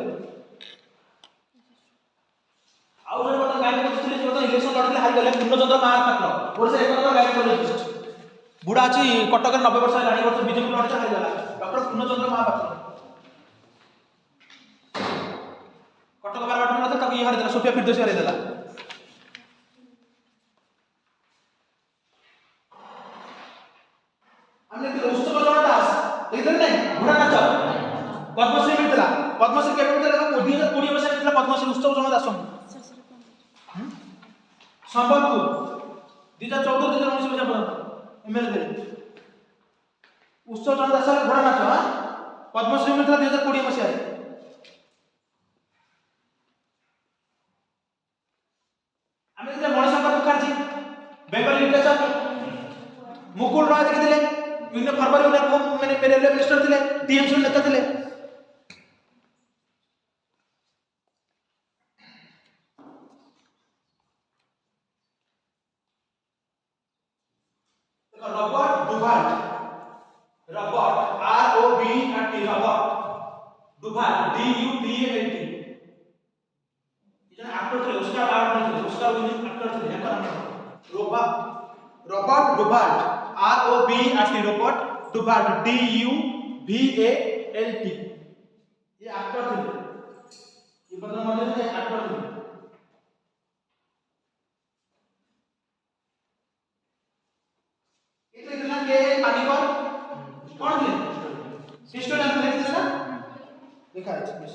आउ जने बता गायनेकोलॉजिस्ट थिले जो इलेक्शन लड़ले हारि गले पूर्णचंद्र महापात्र ओरसे एक नंबर गायनेकोलॉजिस्ट बुढ़ा अच्छी कटक 90 वर्ष है वर्ष बीजेपी लड़ते हारि गला डॉक्टर पूर्णचंद्र महापात्र कटक 12 बाटन रहता ताकि हारि देला सोफिया फिरदौसी हारि देला हमने उत्सव जन दास देखले नहीं बुढ़ा नाच पद्मश्री मिलतला पद्मश्री केबे मिलतला 2020 वर्ष मिलतला पद्मश्री उत्सव जन दास संबलपुर 2014 2019 वर्ष पर्यंत एमएलए उत्सव जन दास बुढ़ा नाच पद्मश्री मिलतला 2020 वर्ष आमे जे मणिशंकर मुखर्जी बेंगल लिटरेचर मुकुल रॉय देखिथिले यूनियन फरवरी मैंने रेलवे मिनिस्टर थिले टीएमसी नेता थिले Robert R O B R T Robert Duvall D U B A L T इजन एक्टर थे ऑस्कर अवार्ड मिलते ऑस्कर विनिंग एक्टर थे याकर नाम Robert Duvall R O B R T Robert Duvall D U B A L T ये actor थे ये बदला मतलब है एक्टर थे इतने दिना के पानीकर कौन थे हिस्टोरियन लिखते थे ना लिखा है बस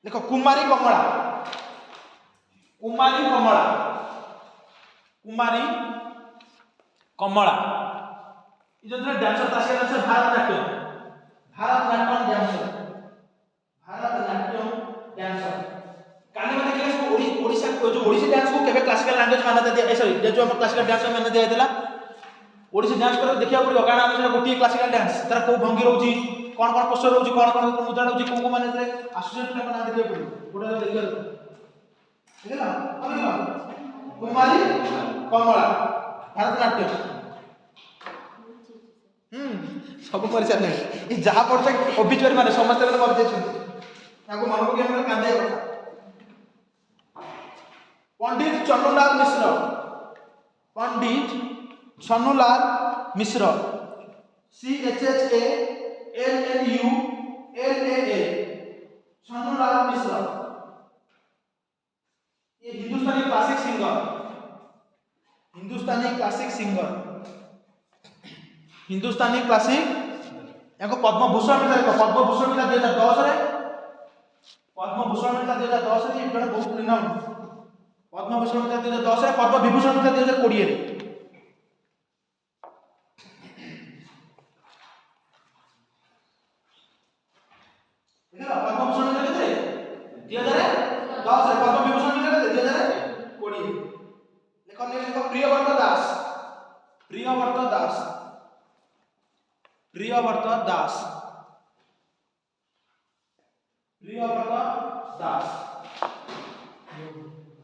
देखो कुमारी कमला ये जो डांसर तासिया डांसर भारतनाट्यम डांसर काने माने के ओडिसा जो ओडिसी डांस को केबे क्लासिकल लैंग्वेज मान्यता दिया सॉरी जो हम क्लासिकल डांस मान्यता दिया देला ओडिसी डांस कर देखिया पड़ियो काना हम गोटी क्लासिकल डांस तार को भंगी रहउची कोन कोन पोस्चर रहउची कोन मुद्रा रहउची को माने रे एसोसिएट में बना देखिया पड़ियो गोटा देखिया देखला अभी कुमारी कमला भारतनाट्यम सब कर चले ये जहा पड़ते ओबिचुअरी माने समस्त बेले मर जाय ताको मन को केन कांदे କଥା पंडित छन्नूलाल मिश्र CHHALLULAA छन्नूलाल मिश्र ये हिंदुस्तानी क्लासिक याको पद्म भूषण मिला 2010 रे ये जने बहुत रिनाउंड पद्म भूषण मिला 2010 रे पद्म विभूषण मिला 2020 रे देखा पद्म भूषण मिला केते 2010 रे पद्म विभूषण मिला केते 2020 लेखन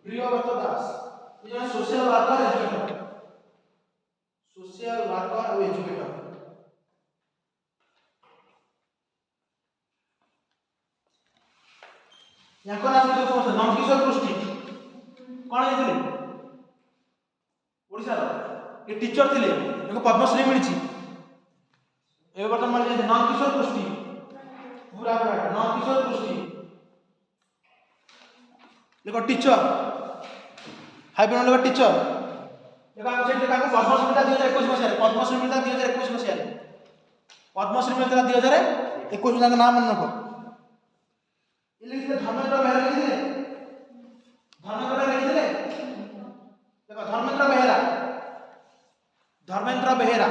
प्रियव्रत दास ये जने सोशल वर्कर और एजुकेटर याको नाम जो समस्त नंदकिशोर पृष्टि कोन हेतिले ओडिसा ये टीचर थिले याको पद्मश्री मिलिछि ए वर्तमान माने नंदकिशोर पृष्टि पूरा नंदकिशोर पृष्टि देखो टीचर हाई पेमेंट टीचर देखा सेठ देखा पद्मश्री मिलता 2021 मसिया पद्मश्री मिलता 2021 मसिया पद्मश्री मिलता 2021 में नाम मन रखो ये लिखते धर्मेंद्र बेहेरा लिखते धर्मेंद्र लिखते देखो Dharmendra Behera Dharmendra Behera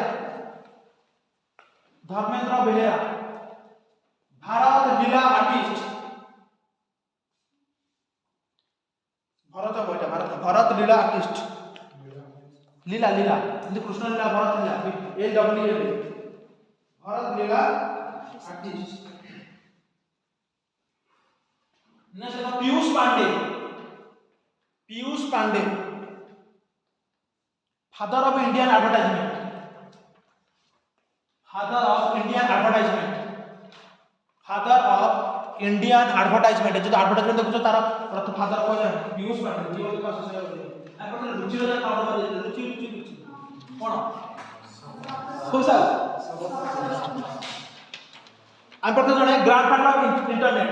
Bharat Leela artist Bharat Leela artist Leela Leela Krishna Leela Bharat Leela L W L Bharat Leela artist next Piyush Pandey father of Indian advertisement father of Indian advertisement जो एडवर्टाइजमेंट देखो तार प्रथम फादर को पीयूष पांडे जीवन का सोशल रुचि रुचि कौन सोशल आई प्रथम जने grandfather of internet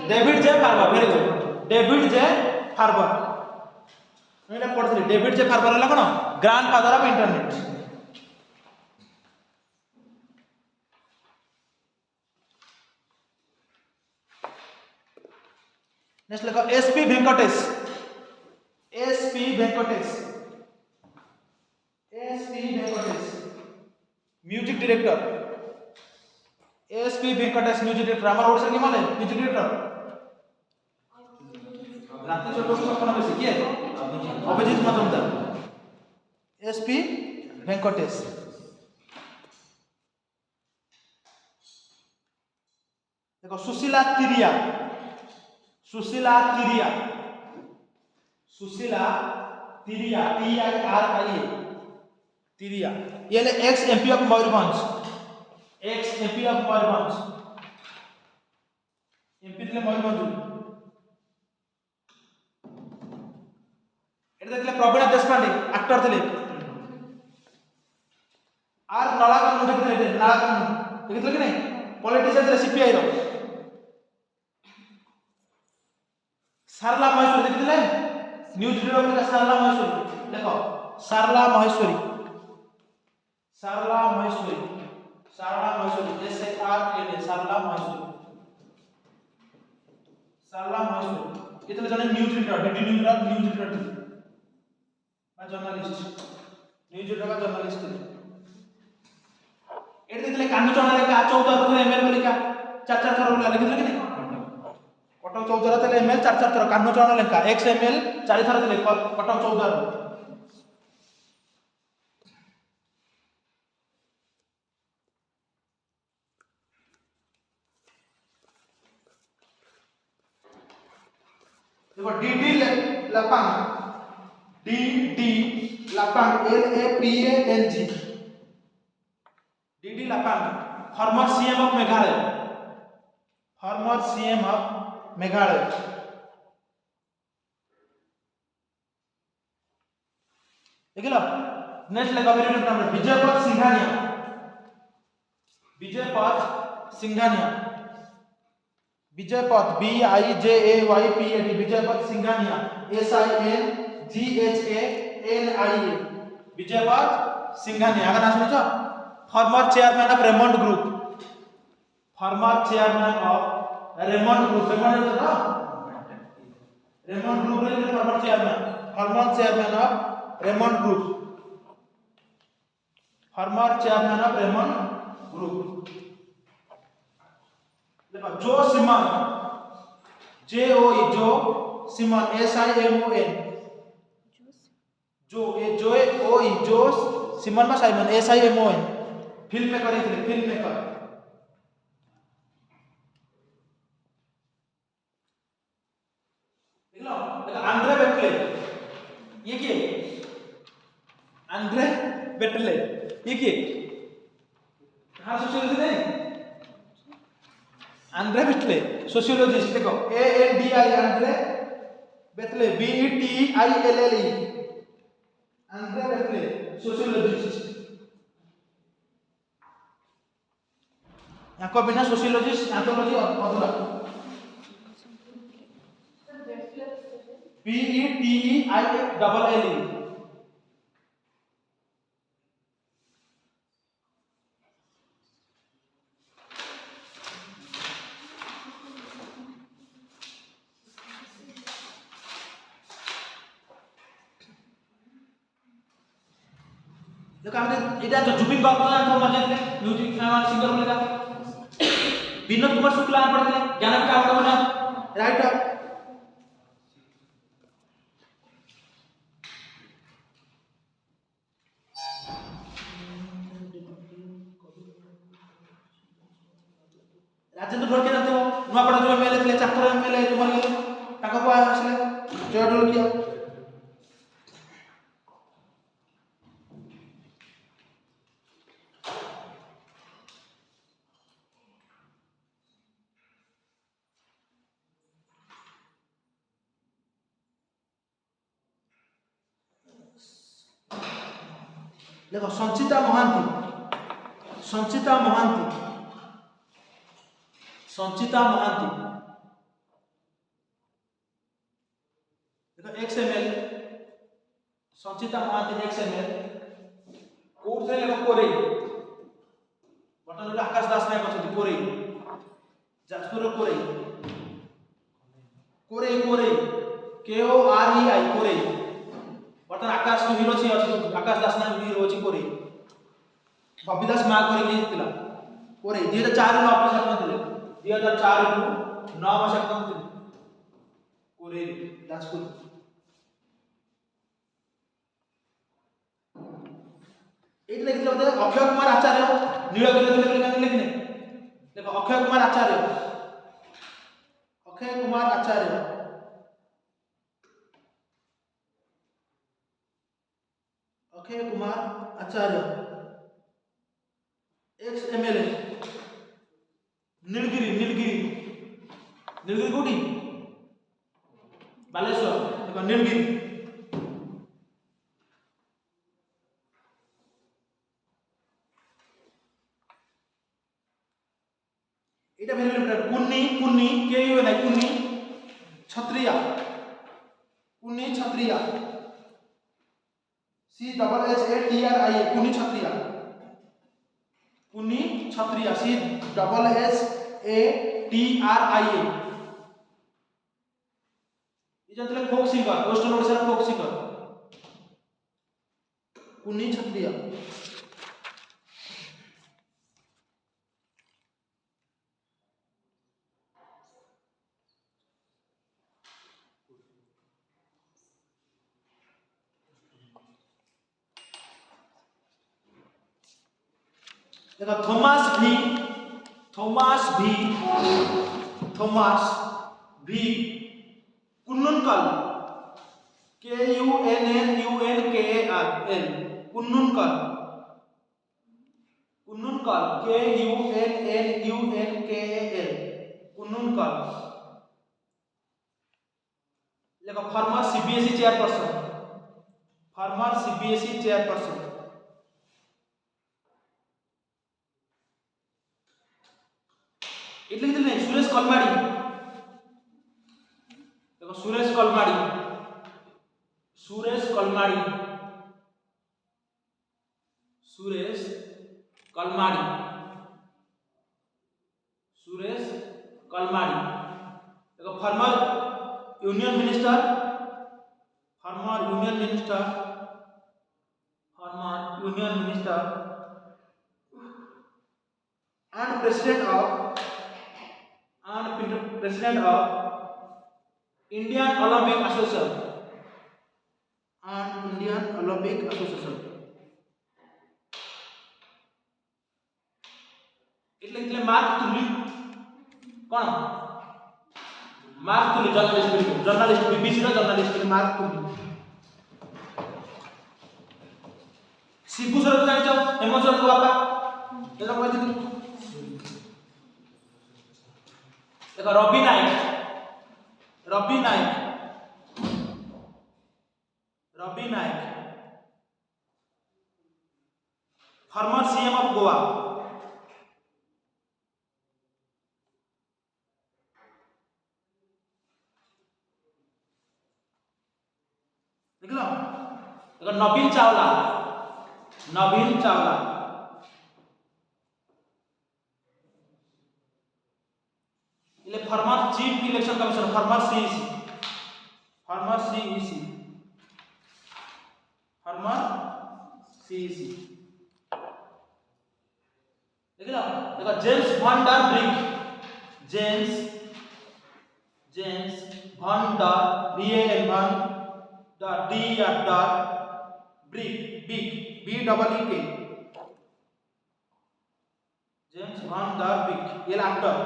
David J Farber very good David J Farber मैंने पढ़थि डेविड जे फार्बर हला कोन ग्रैंडफादर ऑफ इंटरनेट नेक्स्ट लिखो SP Venkatesh music director SP Venkatesh music director हमर ओडिसा के माने म्यूजिक डायरेक्टर रात्रि छोटो सपना बेसी के अभिजीत मजुमदार एसपी वेंकटेश देखो सुशीला तिरिया TIRIA तिरिया ये x MP of Mayurbhanj MP थे मयूरभंज एटा देखले प्रवीण देशपांडे एक्टर थे आर नलाकांत देखले देखले कि नहीं पॉलिटिशियन थे सीपीआई रो सारला महेश्वरी देखले न्यूज रीडर में सारला महेश्वरी देखो सारला महेश्वरी SARLA सारला महेश्वरी कितने जने news reader DD news reader बा जर्नलिस्ट न्यूज रीडर का जर्नलिस्ट थे एट देखले कान्हू चौधरी का 14 थर एमएल बोलिका 4 थर लिखिले कि नहीं कटक 14 थे एमएल 4 थर कान्हू चौधरी लेखा एक्स एमएल 4 थर थे कटक 14 देखो DD Lapang LAPANG DD Lapang former CM of Meghalaya देखिलो नेक्स्ट लेगा वेरी नाम विजयपथ सिंघानिया विजयपथ BIJAYPAT विजयपथ सिंघानिया SINGHANIA विजयपथ सिंघानिया अगर नाम सुनो former chairman of Raymond group Raymond group रे former chairman of Raymond group देखो जो सिमन JOE जो सिमन SIMON जो सिमन बा साइमन SIMON फिल्म मेकर देखलो आंद्रे बेटले ये के आंद्रे बेटले ये के कहां सोशियोलॉजी नहीं आंद्रे बेटले सोशियोलॉजिस्ट देखो ANDI Andre Beteille BETILLE Andre Beteille sociologist याको बिना सोशियोलॉजिस्ट एंथ्रोपोलॉजी अधूरा PETEILLE। देखो हम এটা জুবিন গার্গ তো মজা মিউজিক সিঙ্গার বলেगा विनोद कुमार शुक्ला पढ़ते ज्ञानपीठ अवार्ड बना राइटर। राजेंद्र ढोलकिया जानते हो नुआपड़ा जो एमएलए थे चाकर एमएलए जो मर गए ताको को आसले जय ढोलकिया। देखो संचिता महांती देखो XML संचिता महांती XML कोड से लेको कोरे बटन आकाश दास नायक अछंती कोरे जाजपुर कोरे KOREI कोरे बटन आकाश जो हीरो छी अछि आकाश दास नायक हीरो अछि कोरे बबिदास मा कोरे गेतिला कोरे 2004 नो ऑफिसर नथिले 2004 नु 9 मास एकदम थिले कोरे जाजपुर। एक लिखिले होते अक्षय कुमार आचार्य नीलगिरी लिखले लिखने देखो अक्षय कुमार आचार्य XMLA नीलगिरी कोठी बालेश्वर देखो नीलगिरी এটা very important. Kunni KUNI Kunni Chhatria CHHATRIA Kunni Chhatria CHHATRIA ये जानते हैं folk singer western Odisha folk singer Kunni Chhatria. देखो थॉमस भी कुन्नुनकल KUNNUNKAL कुन्नुनकल कुन्नुनकल देखो फॉर्मर CBSE चेयरपर्सन इतने नहीं सुरेश कलमाड़ी देखो सुरेश कलमाड़ी देखो former union minister and president of Indian Olympic Association એટલે માર્ક તુલી કોણ मार्क तुली जर्नलिस्ट BBC रो जर्नलिस्ट मार्क तुली शिबू सर जानि छ हेमंत सर को बापा एटा कहति देखो रवि नायक फॉर्मर CM ऑफ गोवा देखलो देखो नवीन चावला इले former chief election commissioner farmer CEC देखलो देखो James van der Brink James van der van der D der Brink B double E K James van der Brink ये एक्टर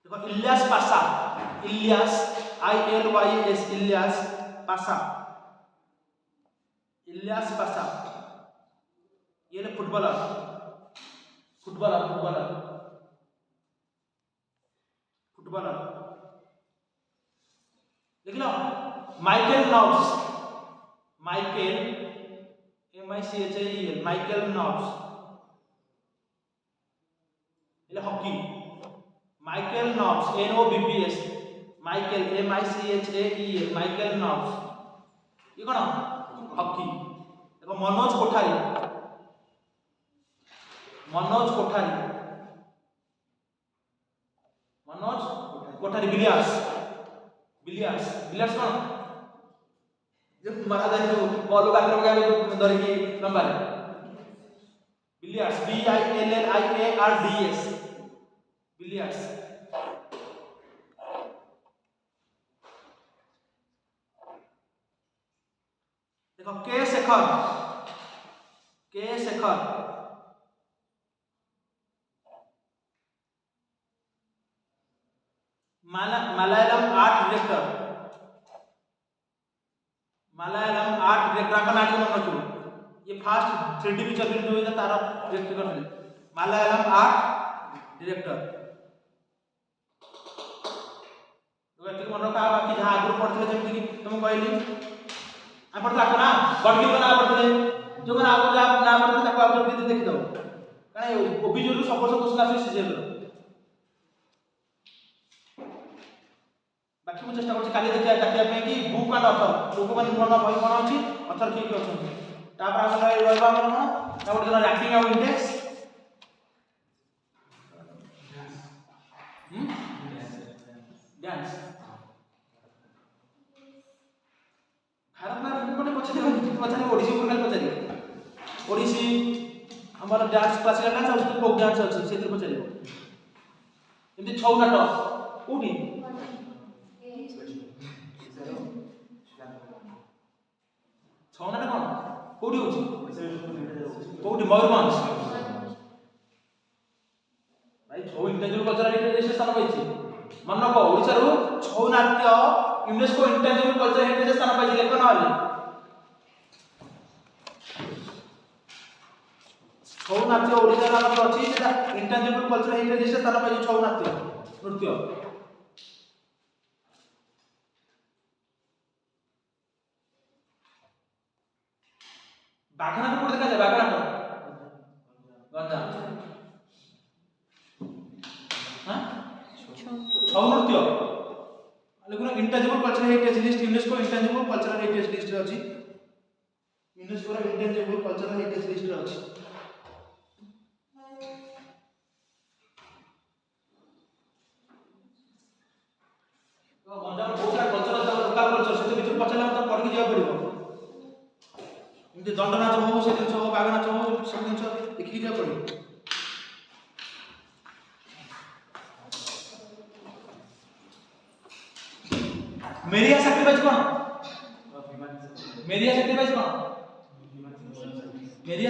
देखो इलियास पासा इलियास ILYS इलियास पासा ये ले फुटबॉलर देख लो Michael knobs MICHAEL Michael knobs ये hockey Michael knobs NOBBS Michael MICHAEL Michael knobs ये कौन हॉकी देखो मनोज कोठारी बिलियर्स कौन जो मारा जाए जो बॉल बाकर का जो धर की नंबर बिलियर्स BILLIARDS बिलियर्स देखो के शेखर मलयालम आर्ट डायरेक्टर का नाटक मन रखो ये फास्ट 3D पिक्चर फिल्म जो है तार डायरेक्ट करले मलयालम आर्ट डायरेक्टर तो एति मन रखा बाकी जहां आगु पढ़थले जेमति कि तुम कहली आ पढ़ला को ना गडगिल बना पढ़थले जो ना आगु जा ना पढ़थले ताको आगु देखि दो काहे ओबीजो रु सब क्वेश्चन आसे सीजीएल बाकी मु चेष्टा करछि काली देखिया पे कि बुक एंड ऑथर बुक माने कोन भाई कोन अछि ऑथर की अछि तापर हम रहबा हमर कोन ता गोटे ranking of index dance Bharat में कोने पछारे ओडिसी पुरकाल पछारे ओडिसी हमर डांस क्लासिकल डांस और फोक डांस अछि सेतिर पछारे एमति छौ नाटक कोठी छौना कोन कोठी होची कोठी मयूरभंज भाई छौ इंटेंजिबल कल्चरल हेरिटेज स्थान पाइछि मन को ओडिसा रो छौ नाट्य यूनेस्को इंटेंजिबल कल्चरल हेरिटेज स्थान पाइछि लेख न आले छौ नाट्य ओडिसा रो अछि जेटा इंटेंजिबल कल्चरल हेरिटेज स्थान पाइछि छौ नाट्य नृत्य बागनाट कोड देखा जाए बागनाट गंजा हां छौ नृत्य लेकिन intangible cultural heritage list UNESCO intangible cultural heritage list रे अछि यूनेस्को रो इंटेंजिबल कल्चरल हेरिटेज लिस्ट रे अछि तो गंजा बहुत सारा कल्चर लोकल कल्चर से भीतर पछला त पढ़ के जाय पड़िबो इनते दंड नाच हो से दिन हो बाग नाच हो सब दिन देखि जा पड़ी मेरिया सैक्रिफाइस कोन मेरिया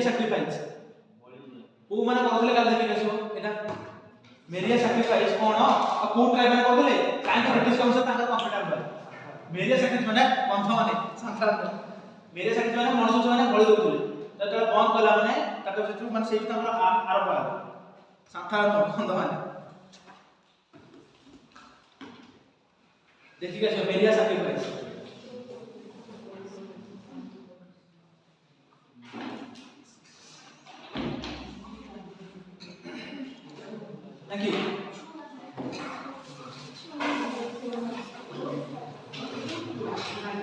सैक्रिफाइस ओ माने कहले गाल देखि आसो एटा मेरिया सैक्रिफाइस कोन आ को ट्राइब माने कहले काहे ब्रिटिश कमिशन ताका कंफर्टेबल मेरिया सैक्रिफाइस माने पंथ माने संसार मेरे साथी माने मनुष्य माने बळी दउतले ततले बंद कला माने ताके सेतु माने सेही तांकर आरंभ होला संथा बंद माने देखिए कैसे मेरिया सैक्रिफाइस। Thank you.